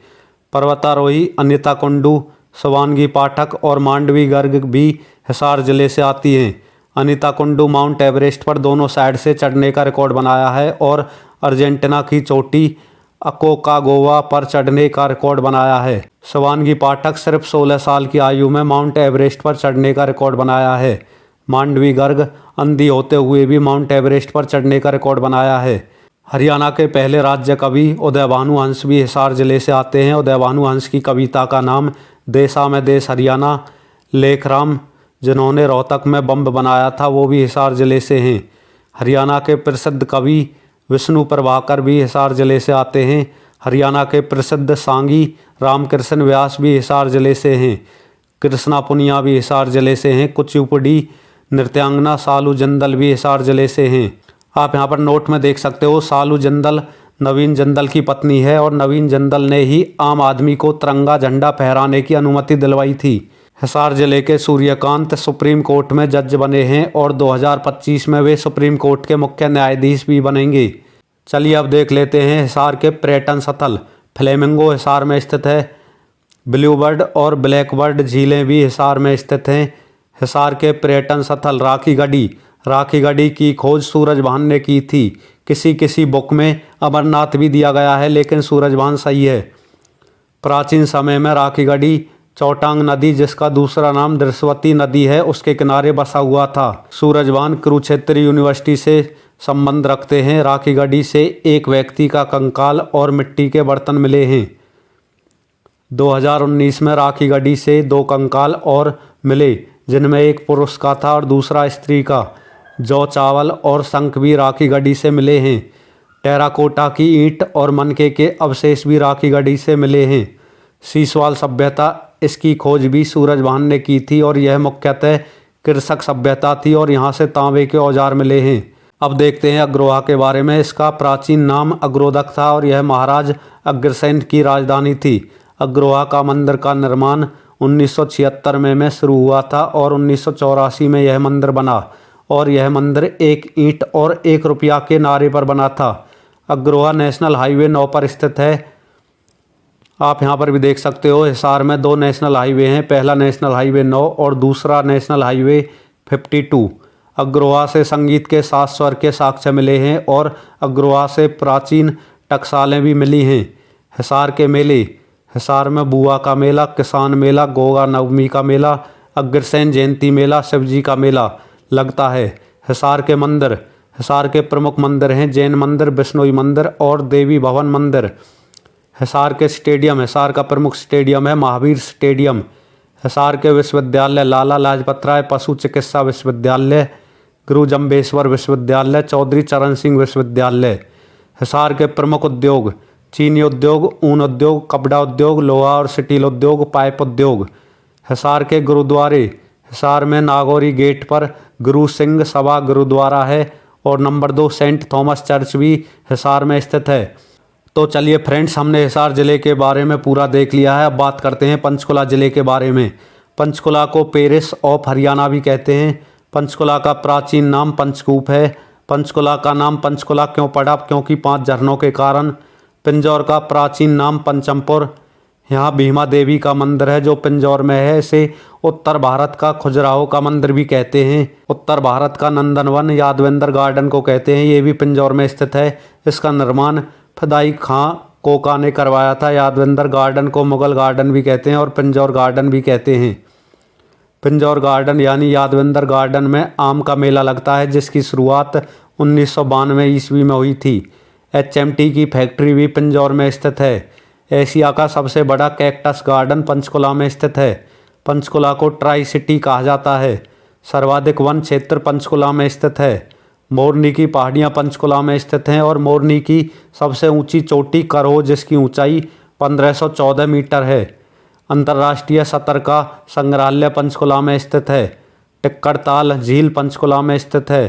पर्वतारोही अनिता कुंडू, शिवांगी पाठक और मांडवी गर्ग भी हिसार जिले से आती हैं। अनिता कुंडू माउंट एवरेस्ट पर दोनों साइड से चढ़ने का रिकॉर्ड बनाया है और अर्जेंटीना की चोटी अकोकागोवा पर चढ़ने का रिकॉर्ड बनाया है। शिवांगी पाठक सिर्फ 16 साल की आयु में माउंट एवरेस्ट पर चढ़ने का रिकॉर्ड बनाया है। मांडवी गर्ग अंधी होते हुए भी माउंट एवरेस्ट पर चढ़ने का रिकॉर्ड बनाया है। हरियाणा के पहले राज्य कवि उदय भानु हंस भी हिसार जिले से आते हैं। उदय भानु हंस की कविता का नाम देसा में देश हरियाणा। लेखराम, जिन्होंने रोहतक में बम बनाया था, वो भी हिसार जिले से हैं। हरियाणा के प्रसिद्ध कवि विष्णु प्रभाकर भी हिसार जिले से आते हैं। हरियाणा के प्रसिद्ध सांगी रामकृष्ण व्यास भी हिसार जिले से हैं। कृष्णा पुनिया भी हिसार जिले से हैं। कुचिपुड़ी नृत्यांगना सालू जिंदल भी हिसार जिले से हैं। आप यहाँ पर नोट में देख सकते हो, सालू जिंदल नवीन जिंदल की पत्नी है और नवीन जिंदल ने ही आम आदमी को तिरंगा झंडा फहराने की अनुमति दिलवाई थी। हिसार जिले के सूर्यकांत सुप्रीम कोर्ट में जज बने हैं और 2025 में वे सुप्रीम कोर्ट के मुख्य न्यायाधीश भी बनेंगे। चलिए अब देख लेते हैं हिसार के पर्यटन स्थल। फ्लेमिंगो हिसार में स्थित है। ब्लूबर्ड और ब्लैकबर्ड झीलें भी हिसार में स्थित हैं। हिसार के पर्यटन स्थल राखी गढ़ी। राखी गढ़ी की खोज सूरजभान ने की थी। किसी बुक में अमरनाथ भी दिया गया है, लेकिन सूरजभान सही है। प्राचीन समय में राखी गढ़ी चौटांग नदी, जिसका दूसरा नाम दृश्यवती नदी है, उसके किनारे बसा हुआ था। सूरजभान कुरुक्षेत्र यूनिवर्सिटी से संबंध रखते हैं। राखी गढ़ी से एक व्यक्ति का कंकाल और मिट्टी के बर्तन मिले हैं। 2019 में राखी गढ़ी से 2 कंकाल और मिले, जिनमें एक पुरुष का था और दूसरा स्त्री का। जौ, चावल और शंख भी राखी गढ़ी से मिले हैं। टेराकोटा की ईंट और मनके के अवशेष भी राखी गढ़ी से मिले हैं। सीसवाल सभ्यता, इसकी खोज भी सूरजभान ने की थी और यह मुख्यतः कृषक सभ्यता थी और यहाँ से तांबे के औजार मिले हैं। अब देखते हैं अग्रोहा के बारे में। इसका प्राचीन नाम अग्रोदक था और यह महाराज अग्रसेन की राजधानी थी। अग्रोहा का मंदिर का निर्माण 1976 में शुरू हुआ था और 1984 में यह मंदिर बना और यह मंदिर 1 ईंट और 1 रुपया के नारे पर बना था। अग्रोहा नेशनल हाईवे 9 पर स्थित है। आप यहाँ पर भी देख सकते हो, हिसार में 2 नेशनल हाईवे हैं। पहला नेशनल हाईवे 9 और दूसरा नेशनल हाईवे 52। अग्रोहा से संगीत के 7 स्वर के साक्ष्य मिले हैं और अग्रोहा से प्राचीन टकसालें भी मिली हैं। हिसार के मेले। हिसार में बुआ का मेला, किसान मेला, गोगा नवमी का मेला, अग्रसेन जयंती मेला, शिवजी का मेला लगता है। हिसार के मंदिर। हिसार के प्रमुख मंदिर हैं जैन मंदिर, बिश्नोई मंदिर और देवी भवन मंदिर। हिसार के स्टेडियम। हिसार का प्रमुख स्टेडियम है महावीर स्टेडियम। हिसार के विश्वविद्यालय लाला लाजपत राय पशु चिकित्सा विश्वविद्यालय, गुरु जम्बेश्वर विश्वविद्यालय, चौधरी चरण सिंह विश्वविद्यालय। हिसार के प्रमुख उद्योग चीनी उद्योग, ऊन उद्योग, कपड़ा उद्योग, लोहा और स्टील उद्योग, पाइप उद्योग। हिसार के गुरुद्वारे। हिसार में नागौरी गेट पर गुरु सिंह सभा गुरुद्वारा है और नंबर 2 सेंट थॉमस चर्च भी हिसार में स्थित है। तो चलिए फ्रेंड्स, हमने हिसार ज़िले के बारे में पूरा देख लिया है। अब बात करते हैं पंचकुला ज़िले के बारे में। पंचकुला को पेरिस ऑफ हरियाणा भी कहते हैं। पंचकुला का प्राचीन नाम पंचकूप है। पंचकुला का नाम पंचकुला क्यों पड़ा? क्योंकि 5 झरनों के कारण। पिंजौर का प्राचीन नाम पंचमपुर। यहाँ भीमा देवी का मंदिर है जो पिंजौर में है। इसे उत्तर भारत का खजुराहो का मंदिर भी कहते हैं। उत्तर भारत का नंदनवन यादवेंद्र गार्डन को कहते हैं, ये भी पिंजौर में स्थित है। इसका निर्माण फदाई खां कोका ने करवाया था। यादवेंद्र गार्डन को मुगल गार्डन भी कहते हैं और पिंजौर गार्डन भी कहते हैं। पिंजौर गार्डन यानी यादवेंद्र गार्डन में आम का मेला लगता है, जिसकी शुरुआत 1992 ईस्वी में हुई थी। HMT की फैक्ट्री भी पिंजौर में स्थित है। एशिया का सबसे बड़ा कैक्टस गार्डन पंचकुला में स्थित है। पंचकुला को ट्राई सिटी कहा जाता है। सर्वाधिक वन क्षेत्र पंचकुला में स्थित है। मोरनी की पहाड़ियाँ पंचकुला में स्थित हैं और मोरनी की सबसे ऊंची चोटी करहो, जिसकी ऊंचाई 1514 मीटर है। अंतर्राष्ट्रीय सतर का संग्रहालय पंचकुला में स्थित है। टिक्करताल झील पंचकुला में स्थित है।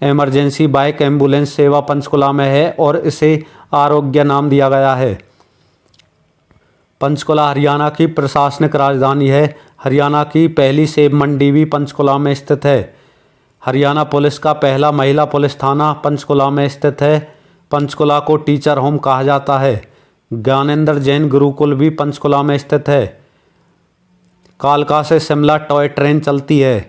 इमरजेंसी बाइक एम्बुलेंस सेवा पंचकुला में है और इसे आरोग्य नाम दिया गया है। पंचकुला हरियाणा की प्रशासनिक राजधानी है। हरियाणा की पहली सेब मंडी भी पंचकुला में स्थित है। हरियाणा पुलिस का पहला महिला पुलिस थाना पंचकुला में स्थित है। पंचकुला को टीचर होम कहा जाता है। ज्ञानेंद्र जैन गुरुकुल भी पंचकुला में स्थित है। कालका से शिमला टॉय ट्रेन चलती है।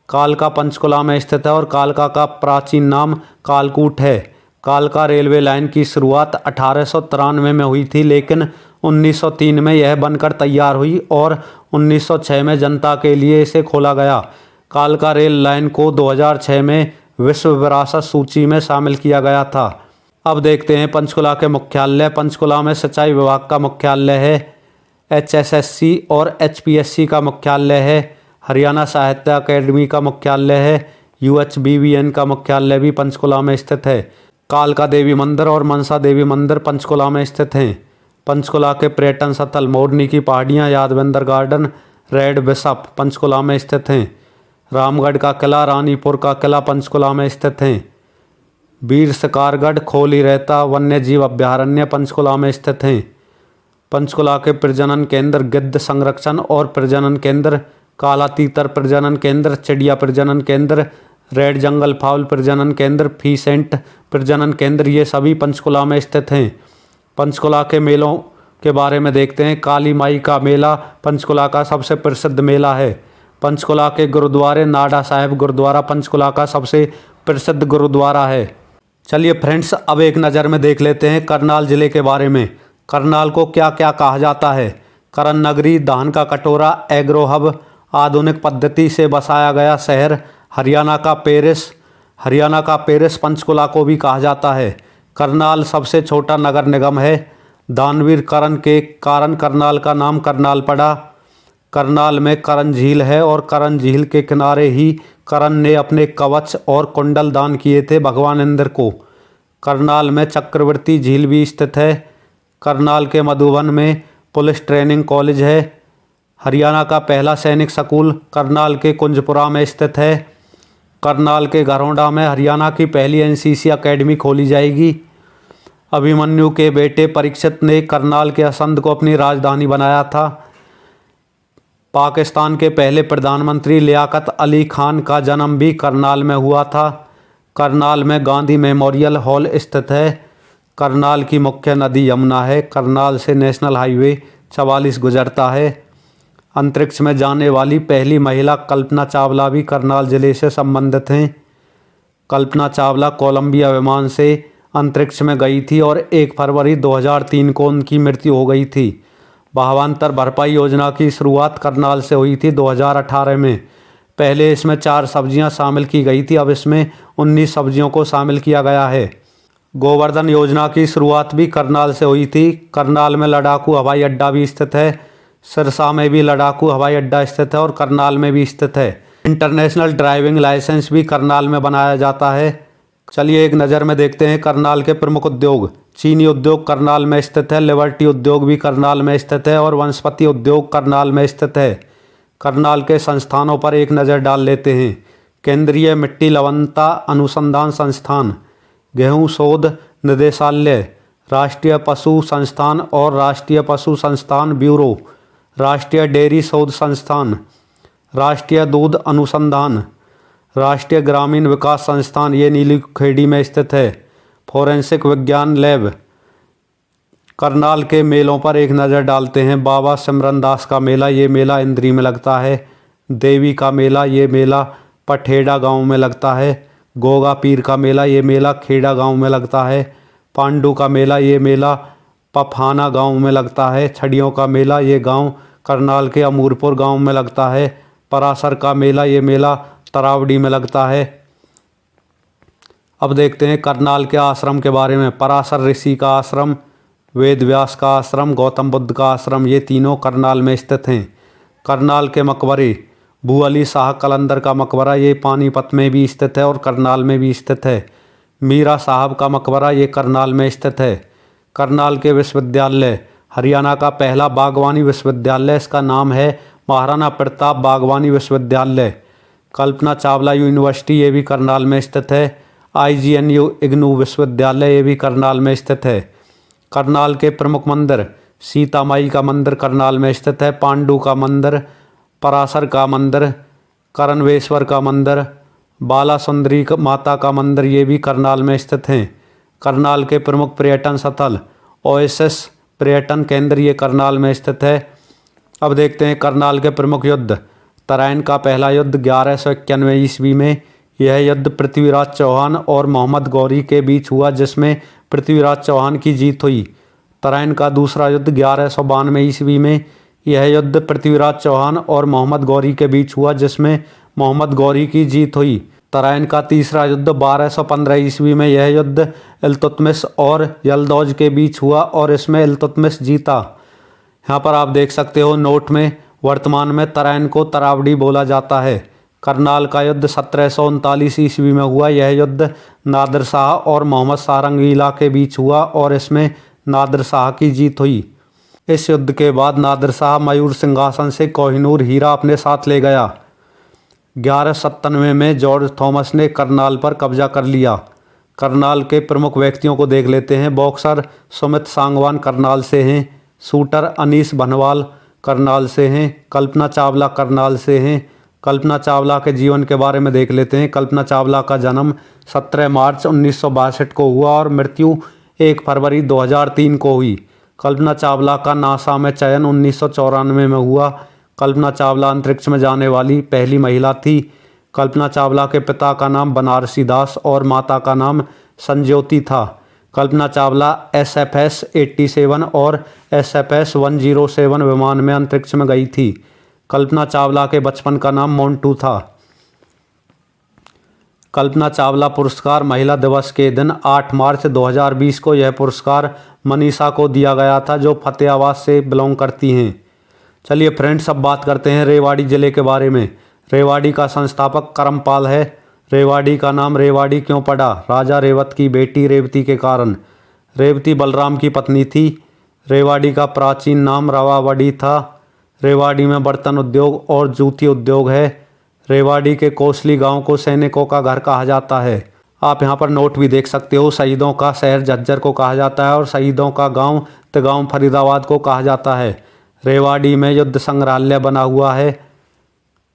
कालका पंचकुला में स्थित है और कालका का प्राचीन नाम कालकूट है। कालका रेलवे लाइन की शुरुआत 1893 में हुई थी, लेकिन 1903 में यह बनकर तैयार हुई और 1906 में जनता के लिए इसे खोला गया। कालका रेल लाइन को 2006 में विश्व विरासत सूची में शामिल किया गया था। अब देखते हैं पंचकुला के मुख्यालय। पंचकुला में सिंचाई विभाग का मुख्यालय है। HSSC और HPSC का मुख्यालय है। हरियाणा साहित्य अकेडमी का मुख्यालय है। UHBBN का मुख्यालय भी पंचकुला में स्थित है। कालका देवी मंदिर और मनसा देवी मंदिर पंचकुला में स्थित हैं। पंचकुला के पर्यटन स्थल मोरनी की पहाड़ियाँ, Yadavindra garden, red bishop Panchkula में स्थित हैं। रामगढ़ का किला, रानीपुर का किला पंचकुला में स्थित हैं। वीर शिकारगढ़, खोली रहता वन्य जीव अभ्यारण्य पंचकुला में स्थित हैं। पंचकुला के प्रजनन केंद्र गिद्ध संरक्षण और प्रजनन केंद्र, काला तीतर प्रजनन केंद्र, चिड़िया प्रजनन केंद्र, रेड जंगल फाउल प्रजनन केंद्र, फीसेंट प्रजनन केंद्र, ये सभी पंचकुला में स्थित हैं। पंचकुला के मेलों के बारे में देखते हैं। काली माई का मेला पंचकुला का सबसे प्रसिद्ध मेला है। पंचकुला के गुरुद्वारे, नाडा साहिब गुरुद्वारा पंचकुला का सबसे प्रसिद्ध गुरुद्वारा है। चलिए फ्रेंड्स, अब एक नज़र में देख लेते हैं करनाल ज़िले के बारे में। करनाल को क्या क्या कहा जाता है? करण नगरी, धान का कटोरा, एग्रो हब, आधुनिक पद्धति से बसाया गया शहर, हरियाणा का पेरिस पंचकुला को भी कहा जाता है। करनाल सबसे छोटा नगर निगम है। दानवीर करण के कारण करनाल का नाम करनाल पड़ा। करनाल में करण झील है और करण झील के किनारे ही करण ने अपने कवच और कुंडल दान किए थे भगवान इंद्र को। करनाल में चक्रवर्ती झील भी स्थित है। करनाल के मधुबन में पुलिस ट्रेनिंग कॉलेज है। हरियाणा का पहला सैनिक स्कूल करनाल के कुंजपुरा में स्थित है। करनाल के घरौंडा में हरियाणा की पहली NCC अकेडमी खोली जाएगी। अभिमन्यु के बेटे परीक्षित ने करनाल के असंध को अपनी राजधानी बनाया था। पाकिस्तान के पहले प्रधानमंत्री लियाकत अली खान का जन्म भी करनाल में हुआ था। करनाल में गांधी मेमोरियल हॉल स्थित है। करनाल की मुख्य नदी यमुना है। करनाल से नेशनल हाईवे 44 गुजरता है। अंतरिक्ष में जाने वाली पहली महिला कल्पना चावला भी करनाल जिले से संबंधित हैं। कल्पना चावला कोलंबिया विमान से अंतरिक्ष में गई थी और 1 फरवरी 2003 को उनकी मृत्यु हो गई थी। भावांतर भरपाई योजना की शुरुआत करनाल से हुई थी 2018 में। पहले इसमें 4 सब्जियां शामिल की गई थी, अब इसमें 19 सब्जियों को शामिल किया गया है। गोवर्धन योजना की शुरुआत भी करनाल से हुई थी। करनाल में लड़ाकू हवाई अड्डा भी स्थित है। सिरसा में भी लड़ाकू हवाई अड्डा स्थित है और करनाल में भी स्थित है। इंटरनेशनल ड्राइविंग लाइसेंस भी करनाल में बनाया जाता है। चलिए एक नज़र में देखते हैं करनाल के प्रमुख उद्योग। चीनी उद्योग करनाल में स्थित है। लिबर्टी उद्योग भी करनाल में स्थित है और वनस्पति उद्योग करनाल में स्थित है। करनाल के संस्थानों पर एक नज़र डाल लेते हैं। केंद्रीय मिट्टी लवणता अनुसंधान संस्थान, गेहूं शोध निदेशालय, राष्ट्रीय पशु संस्थान और राष्ट्रीय पशु संस्थान ब्यूरो, राष्ट्रीय डेयरी शोध संस्थान, राष्ट्रीय दूध अनुसंधान, राष्ट्रीय ग्रामीण विकास संस्थान, ये नीलीखेड़ी में स्थित है। फोरेंसिक विज्ञान लैब। करनाल के मेलों पर एक नज़र डालते हैं। बाबा सिमरन दास का मेला, ये मेला इंद्री में लगता है। देवी का मेला, ये मेला पठेड़ा गांव में लगता है। गोगा पीर का मेला, ये मेला खेड़ा गांव में लगता है। पांडू का मेला, ये मेला पफाना गांव में लगता है। छड़ियों का मेला, ये गांव करनाल के अमूरपुर गांव में लगता है। परासर का मेला, ये मेला तरावड़ी में लगता है। अब देखते हैं करनाल के आश्रम के बारे में। पराशर ऋषि का आश्रम, वेद व्यास का आश्रम, गौतम बुद्ध का आश्रम, ये तीनों करनाल में स्थित हैं। करनाल के मकबरे, भू अली शाह कलंदर का मकबरा, ये पानीपत में भी स्थित है और करनाल में भी स्थित है। मीरा साहब का मकबरा, ये करनाल में स्थित है। करनाल के विश्वविद्यालय, हरियाणा का पहला बागवानी विश्वविद्यालय, इसका नाम है महाराणा प्रताप बागवानी विश्वविद्यालय। कल्पना चावला यूनिवर्सिटी ये भी करनाल में स्थित है। IGNU इग्नू विश्वविद्यालय ये भी करनाल में स्थित है। करनाल के प्रमुख मंदिर, सीता माई का मंदिर करनाल में स्थित है। पांडु का मंदिर, पराशर का मंदिर, करणवेश्वर का मंदिर, बाला सुंदरी माता का मंदिर ये भी करनाल में स्थित हैं। करनाल के प्रमुख पर्यटन स्थल, ओएसिस पर्यटन केंद्र ये करनाल में स्थित है। अब देखते हैं करनाल के प्रमुख युद्ध। तराइन का पहला युद्ध 1191 ईस्वी में। यह युद्ध पृथ्वीराज चौहान और मोहम्मद गौरी के बीच हुआ, जिसमें पृथ्वीराज चौहान की जीत हुई। तराइन का दूसरा युद्ध 1192 ईस्वी में। यह युद्ध पृथ्वीराज चौहान और मोहम्मद गौरी के बीच हुआ, जिसमें मोहम्मद गौरी की जीत हुई। तराइन का तीसरा युद्ध 1215 ईस्वी में। यह युद्ध इल्तुतमिश और यलदौज के बीच हुआ और इसमें इल्तुतमिश जीता। यहाँ पर आप देख सकते हो नोट में, वर्तमान में तराइन को तरावड़ी बोला जाता है। करनाल का युद्ध 1739 ईस्वी में हुआ। यह युद्ध नादिर शाह और मोहम्मद सारंगीला के बीच हुआ और इसमें नादिर शाह की जीत हुई। इस युद्ध के बाद नादिर शाह मयूर सिंहासन से कोहिनूर हीरा अपने साथ ले गया। 1197 में जॉर्ज थॉमस ने करनाल पर कब्जा कर लिया। करनाल के प्रमुख व्यक्तियों को देख लेते हैं। बॉक्सर सुमित सांगवान करनाल से हैं। शूटर अनीस भनवाल करनाल से हैं। कल्पना चावला करनाल से हैं। कल्पना चावला के जीवन के बारे में देख लेते हैं। कल्पना चावला का जन्म 17 मार्च 1962 को हुआ और मृत्यु 1 फरवरी 2003 को हुई। कल्पना चावला का नासा में चयन 1994 में हुआ। कल्पना चावला अंतरिक्ष में जाने वाली पहली महिला थी। कल्पना चावला के पिता का नाम बनारसी दास और माता का नाम संज्योति था। कल्पना चावला SFS 87 और SFS 107 विमान में अंतरिक्ष में गई थी। कल्पना चावला के बचपन का नाम मोंटू था। कल्पना चावला पुरस्कार महिला दिवस के दिन 8 मार्च 2020 को यह पुरस्कार मनीषा को दिया गया था, जो फतेहाबाद से बिलोंग करती हैं। चलिए फ्रेंड्स, अब बात करते हैं रेवाड़ी ज़िले के बारे में। रेवाड़ी का संस्थापक करमपाल है। रेवाड़ी का नाम रेवाड़ी क्यों पड़ा? राजा रेवत की बेटी रेवती के कारण। रेवती बलराम की पत्नी थी। रेवाड़ी का प्राचीन नाम रवावड़ी था। रेवाड़ी में बर्तन उद्योग और जूती उद्योग है। रेवाड़ी के कोसली गांव को सैनिकों का घर कहा जाता है। आप यहां पर नोट भी देख सकते हो। शहीदों का शहर झज्जर को कहा जाता है और शहीदों का गांव तिगांव फरीदाबाद को कहा जाता है। रेवाड़ी में युद्ध संग्रहालय बना हुआ है।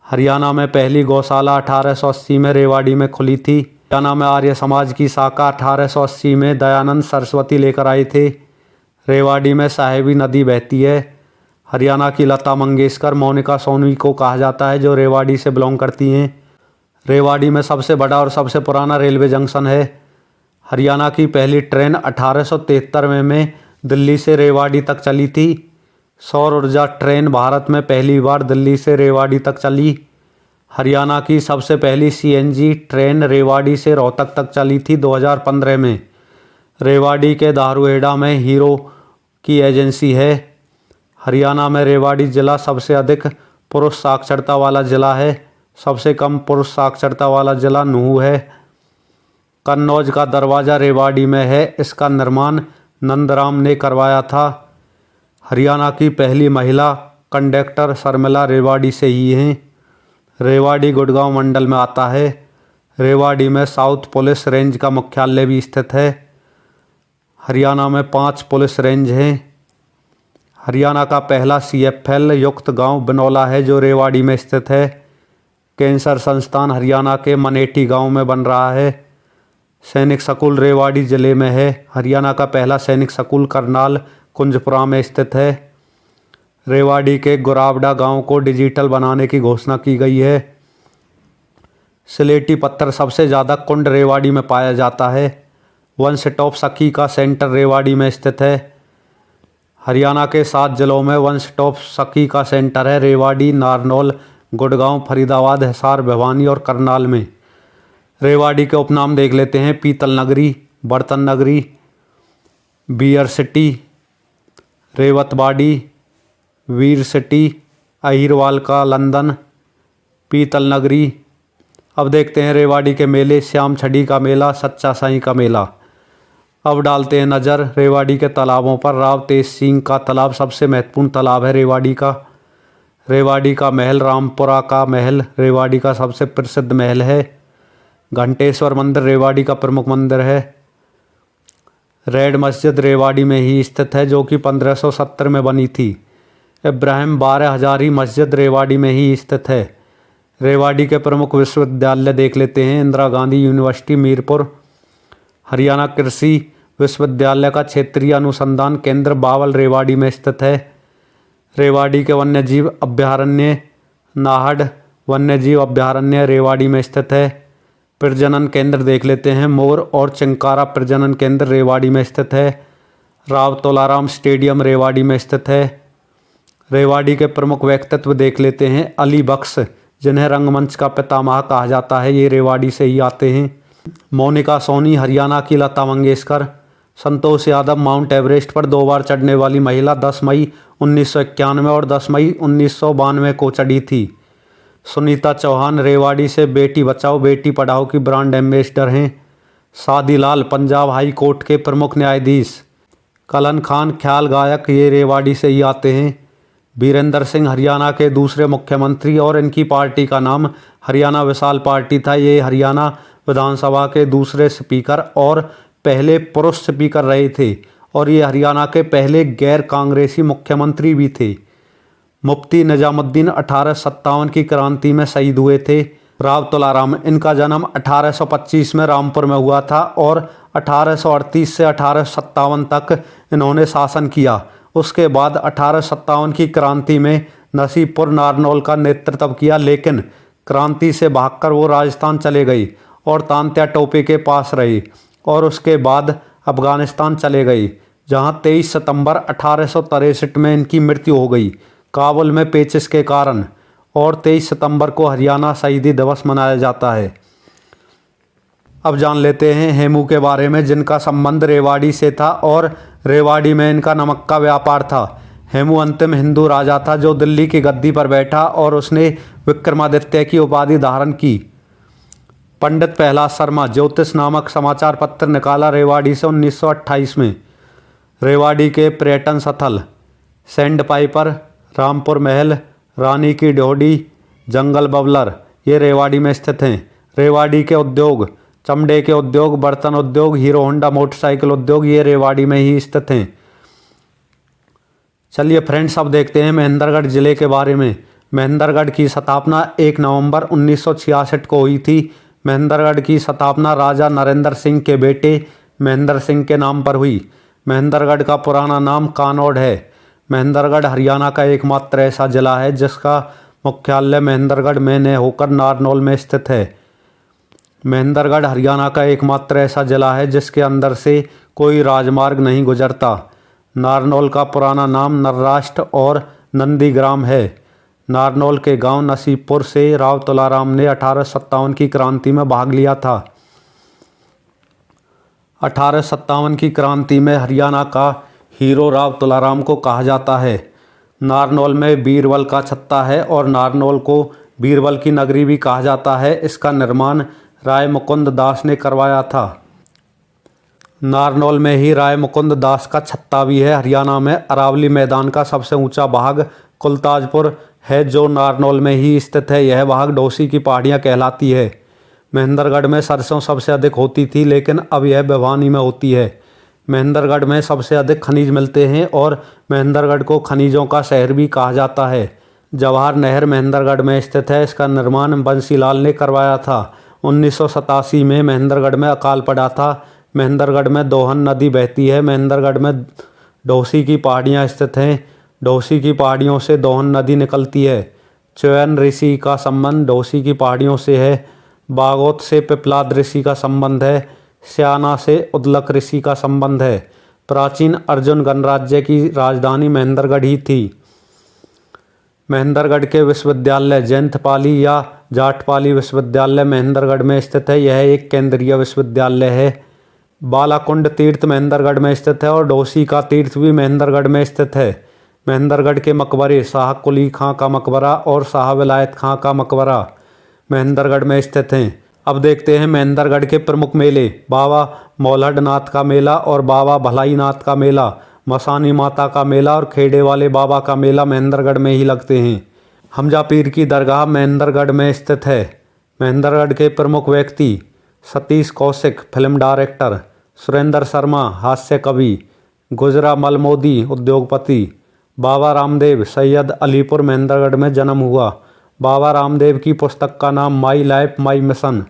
हरियाणा में पहली गौशाला 1880 में रेवाड़ी में खुली थी। हरियाणा में आर्य समाज की शाखा 1880 में दयानंद सरस्वती लेकर आए थे। रेवाड़ी में साहेबी नदी बहती है। हरियाणा की लता मंगेशकर मोनिका सोनी को कहा जाता है, जो रेवाड़ी से बिलोंग करती हैं। रेवाड़ी में सबसे बड़ा और सबसे पुराना रेलवे जंक्शन है। हरियाणा की पहली ट्रेन 1873 में दिल्ली से रेवाड़ी तक चली थी। सौर ऊर्जा ट्रेन भारत में पहली बार दिल्ली से रेवाड़ी तक चली। हरियाणा की सबसे पहली CNG ट्रेन रेवाड़ी से रोहतक तक चली थी 2015 में। रेवाड़ी के दारूहेड़ा में हीरो की एजेंसी है। हरियाणा में रेवाड़ी ज़िला सबसे अधिक पुरुष साक्षरता वाला ज़िला है। सबसे कम पुरुष साक्षरता वाला ज़िला नूंह है। कन्नौज का दरवाज़ा रेवाड़ी में है। इसका निर्माण नंदराम ने करवाया था। हरियाणा की पहली महिला कंडक्टर शर्मिला रेवाड़ी से ही हैं। रेवाड़ी गुड़गांव मंडल में आता है। रेवाड़ी में साउथ पुलिस रेंज का मुख्यालय भी स्थित है। हरियाणा में 5 पुलिस रेंज हैं। हरियाणा का पहला CFL युक्त गांव बनौला है, जो रेवाड़ी में स्थित है। कैंसर संस्थान हरियाणा के मनेठी गांव में बन रहा है। सैनिक स्कूल रेवाड़ी ज़िले में है। हरियाणा का पहला सैनिक स्कूल करनाल कुंजपुरा में स्थित है। रेवाड़ी के गुरावड़ा गांव को डिजिटल बनाने की घोषणा की गई है। स्लेटी पत्थर सबसे ज़्यादा कुंड रेवाड़ी में पाया जाता है। वन स्टॉप सखी का सेंटर रेवाड़ी में स्थित है। हरियाणा के 7 जिलों में वन स्टॉप सखी का सेंटर है। रेवाड़ी, नारनौल, गुड़गांव, फरीदाबाद, हिसार, भिवानी और करनाल में। रेवाड़ी के उपनाम देख लेते हैं। पीतल नगरी, बर्तन नगरी, बियर सिटी, रेवतवाड़ी, वीर सिटी, अहिरवाल का लंदन, पीतल नगरी। अब देखते हैं रेवाड़ी के मेले। श्याम छड़ी का मेला, सच्चा साईं का मेला। अब डालते हैं नज़र रेवाड़ी के तालाबों पर। राव तेज सिंह का तालाब सबसे महत्वपूर्ण तालाब है रेवाड़ी का। रेवाड़ी का महल, रामपुरा का महल रेवाड़ी का सबसे प्रसिद्ध महल है। घंटेश्वर मंदिर रेवाड़ी का प्रमुख मंदिर है। रेड मस्जिद रेवाड़ी में ही स्थित है, जो कि 1570 में बनी थी। इब्राहिम 12 हजारी मस्जिद रेवाड़ी में ही स्थित है। रेवाड़ी के प्रमुख विश्वविद्यालय देख लेते हैं। इंदिरा गांधी यूनिवर्सिटी मीरपुर, हरियाणा कृषि विश्वविद्यालय का क्षेत्रीय अनुसंधान केंद्र बावल रेवाड़ी में स्थित है। रेवाड़ी के वन्यजीव अभ्यारण्य नाहड़ वन्यजीव अभ्यारण्य रेवाड़ी में स्थित है। प्रजनन केंद्र देख लेते हैं। मोर और चिंकारा प्रजनन केंद्र रेवाड़ी में स्थित है। राव तोलाराम स्टेडियम रेवाड़ी में स्थित है। रेवाड़ी के प्रमुख व्यक्तित्व देख लेते हैं। अली बख्श, जिन्हें रंगमंच का पितामह कहा जाता है, ये रेवाड़ी से ही आते हैं। मोनिका सोनी हरियाणा की लता मंगेशकर। संतोष यादव माउंट एवरेस्ट पर 2 बार चढ़ने वाली महिला, 10 मई 1991 और 10 मई 1992 को चढ़ी थी। सुनीता चौहान रेवाड़ी से बेटी बचाओ बेटी पढ़ाओ की ब्रांड एम्बेसडर हैं। सादी लाल पंजाब हाई कोर्ट के प्रमुख न्यायाधीश। कलन खान ख्याल गायक, ये रेवाड़ी से ही आते हैं। वीरेंद्र सिंह हरियाणा के दूसरे मुख्यमंत्री और इनकी पार्टी का नाम हरियाणा विशाल पार्टी था। ये हरियाणा विधानसभा के दूसरे स्पीकर और पहले पुरुष स्पीकर रहे थे और ये हरियाणा के पहले गैर कांग्रेसी मुख्यमंत्री भी थे। मुफ्ती निजामुद्दीन 1857 की क्रांति में शहीद हुए थे। राव तुलाराम, इनका जन्म 1825 में रामपुर में हुआ था और 1838 से 1857 तक इन्होंने शासन किया। उसके बाद 1857 की क्रांति में नसीबपुर नारनौल का नेतृत्व किया, लेकिन क्रांति से भागकर वो राजस्थान चले गए और तांत्या टोपे के पास रहे और उसके बाद अफगानिस्तान चले गए, जहां 23 सितंबर 1863 में इनकी मृत्यु हो गई काबुल में पेचिश के कारण। और 23 सितंबर को हरियाणा शहीदी दिवस मनाया जाता है। अब जान लेते हैं हेमू के बारे में, जिनका संबंध रेवाड़ी से था और रेवाड़ी में इनका नमक का व्यापार था। हेमू अंतिम हिंदू राजा था जो दिल्ली की गद्दी पर बैठा और उसने विक्रमादित्य की उपाधि धारण की। पंडित प्रहलाद शर्मा ज्योतिष नामक समाचार पत्र निकाला रेवाड़ी से 1928 में। रेवाड़ी के पर्यटन स्थल सैंड पाइपर, रामपुर महल, रानी की ड्योढ़ी, जंगल बबलर, ये रेवाड़ी में स्थित हैं। रेवाड़ी के उद्योग चमड़े के उद्योग, बर्तन उद्योग, हीरो होंडा मोटरसाइकिल उद्योग, ये रेवाड़ी में ही स्थित हैं। चलिए फ्रेंड्स, अब देखते हैं महेंद्रगढ़ जिले के बारे में। महेंद्रगढ़ की स्थापना 1 नवंबर 1966 को हुई थी। महेंद्रगढ़ की स्थापना राजा नरेंद्र सिंह के बेटे महेंद्र सिंह के नाम पर हुई। महेंद्रगढ़ का पुराना नाम कानौड़ है। महेंद्रगढ़ हरियाणा का एकमात्र ऐसा जिला है जिसका मुख्यालय महेंद्रगढ़ में न होकर नारनौल में स्थित है। महेंद्रगढ़ हरियाणा का एकमात्र ऐसा जिला है जिसके अंदर से कोई राजमार्ग नहीं गुजरता। नारनौल का पुराना नाम नर्राष्ट और नंदीग्राम है। नारनौल के गांव नसीबपुर से राव तुलाराम ने 1857 की क्रांति में भाग लिया था। 1857 की क्रांति में हरियाणा का हीरो राव तुलाराम को कहा जाता है। नारनौल में बीरबल का छत्ता है और नारनौल को बीरबल की नगरी भी कहा जाता है। इसका निर्माण राय मुकुंद दास ने करवाया था। नारनौल में ही राय मुकुंद दास का छत्ता भी है। हरियाणा में अरावली मैदान का सबसे ऊंचा भाग कुलताजपुर है जो नारनौल में ही स्थित है। यह भाग डोसी की पहाड़ियाँ कहलाती है। महेंद्रगढ़ में सरसों सबसे अधिक होती थी, लेकिन अब यह भिवानी में होती है। महेंद्रगढ़ में सबसे अधिक खनिज मिलते हैं और महेंद्रगढ़ को खनिजों का शहर भी कहा जाता है। जवाहर नहर महेंद्रगढ़ में स्थित है। इसका निर्माण बंसीलाल ने करवाया था। 1987 में महेंद्रगढ़ में अकाल पड़ा था। महेंद्रगढ़ में दोहन नदी बहती है। महेंद्रगढ़ में डोसी की पहाड़ियाँ स्थित हैं। डोसी की पहाड़ियों से दोहन नदी निकलती है। च्यवन ऋषि का संबंध डोसी की पहाड़ियों से है। बागोत से पिपलाद ऋषि का संबंध है। स्याना से उदलक ऋषि का संबंध है। प्राचीन अर्जुन गणराज्य की राजधानी महेंद्रगढ़ ही थी। महेंद्रगढ़ के विश्वविद्यालय जयंतपाली या जाटपाली विश्वविद्यालय महेंद्रगढ़ में स्थित है। यह एक केंद्रीय विश्वविद्यालय है। बालाकुंड तीर्थ महेंद्रगढ़ में स्थित है और डोसी का तीर्थ भी महेंद्रगढ़ में स्थित है। महेंद्रगढ़ के मकबरे शाह कुली खां का मकबरा और शाह विलायत खां का मकबरा महेंद्रगढ़ में स्थित हैं। अब देखते हैं महेंद्रगढ़ के प्रमुख मेले। बाबा मौलहड नाथ का मेला और बाबा भलाई नाथ का मेला, मसानी माता का मेला और खेड़े वाले बाबा का मेला महेंद्रगढ़ में ही लगते हैं। हमजा पीर की दरगाह महेंद्रगढ़ में स्थित है। महेंद्रगढ़ के प्रमुख व्यक्ति सतीश कौशिक फिल्म डायरेक्टर, सुरेंद्र शर्मा हास्य कवि, गुजरा मलमोदी उद्योगपति। बाबा रामदेव सैयद अलीपुर महेंद्रगढ़ में जन्म हुआ। बाबा रामदेव की पुस्तक का नाम my life my mission.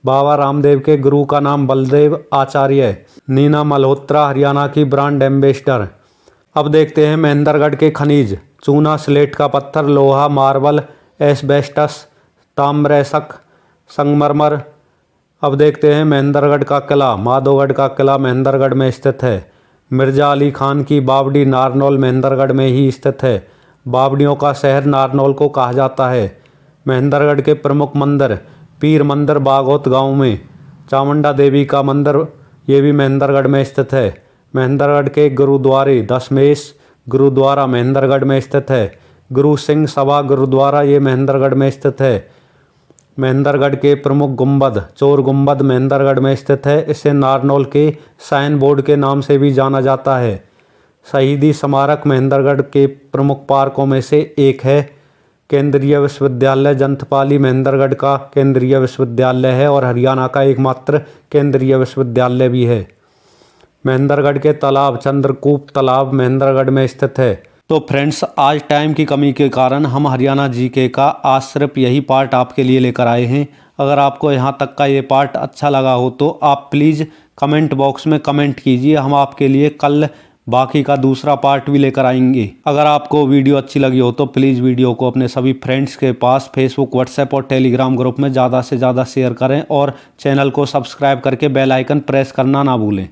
Baba Ramdev के गुरु का नाम बलदेव आचार्य। नीना मल्होत्रा हरियाणा की ब्रांड एम्बेसडर। अब देखते हैं महेंद्रगढ़ के खनिज। चूना, स्लेट का पत्थर, लोहा, मार्बल, एस्बेस्टस, ताम्रशक, संगमरमर। अब देखते हैं महेंद्रगढ़ का किला। माधोगढ़ का किला महेंद्रगढ़ में स्थित है। मिर्जा अली खान की बावड़ी नारनौल महेंद्रगढ़ में ही स्थित है। बावड़ियों का शहर नारनौल को कहा जाता है। महेंद्रगढ़ के प्रमुख मंदिर, पीर मंदिर बागोत गांव में। चामुंडा देवी का मंदिर ये भी महेंद्रगढ़ में स्थित है। महेंद्रगढ़ के गुरुद्वारे, दशमेश गुरुद्वारा महेंद्रगढ़ में स्थित है। गुरु सिंह सभा गुरुद्वारा ये महेंद्रगढ़ में स्थित है। महेंद्रगढ़ के प्रमुख गुंबद, चोर गुंबद महेंद्रगढ़ में स्थित है। इसे नारनौल के साइन बोर्ड के नाम से भी जाना जाता है। शहीदी स्मारक महेंद्रगढ़ के प्रमुख पार्कों में से एक है। केंद्रीय विश्वविद्यालय जंतपाली महेंद्रगढ़ का केंद्रीय विश्वविद्यालय है और हरियाणा का एकमात्र केंद्रीय विश्वविद्यालय भी है। महेंद्रगढ़ के तालाब, चंद्रकूप तालाब महेंद्रगढ़ में स्थित है। तो फ्रेंड्स, आज टाइम की कमी के कारण हम हरियाणा जीके का आज सिर्फ यही पार्ट आपके लिए लेकर आए हैं। अगर आपको यहाँ तक का ये पार्ट अच्छा लगा हो तो आप प्लीज़ कमेंट बॉक्स में कमेंट कीजिए। हम आपके लिए कल बाकी का दूसरा पार्ट भी लेकर आएंगे। अगर आपको वीडियो अच्छी लगी हो तो प्लीज़ वीडियो को अपने सभी फ्रेंड्स के पास फेसबुक, व्हाट्सएप और टेलीग्राम ग्रुप में ज़्यादा से ज़्यादा शेयर करें और चैनल को सब्सक्राइब करके बेल आइकन प्रेस करना ना भूलें।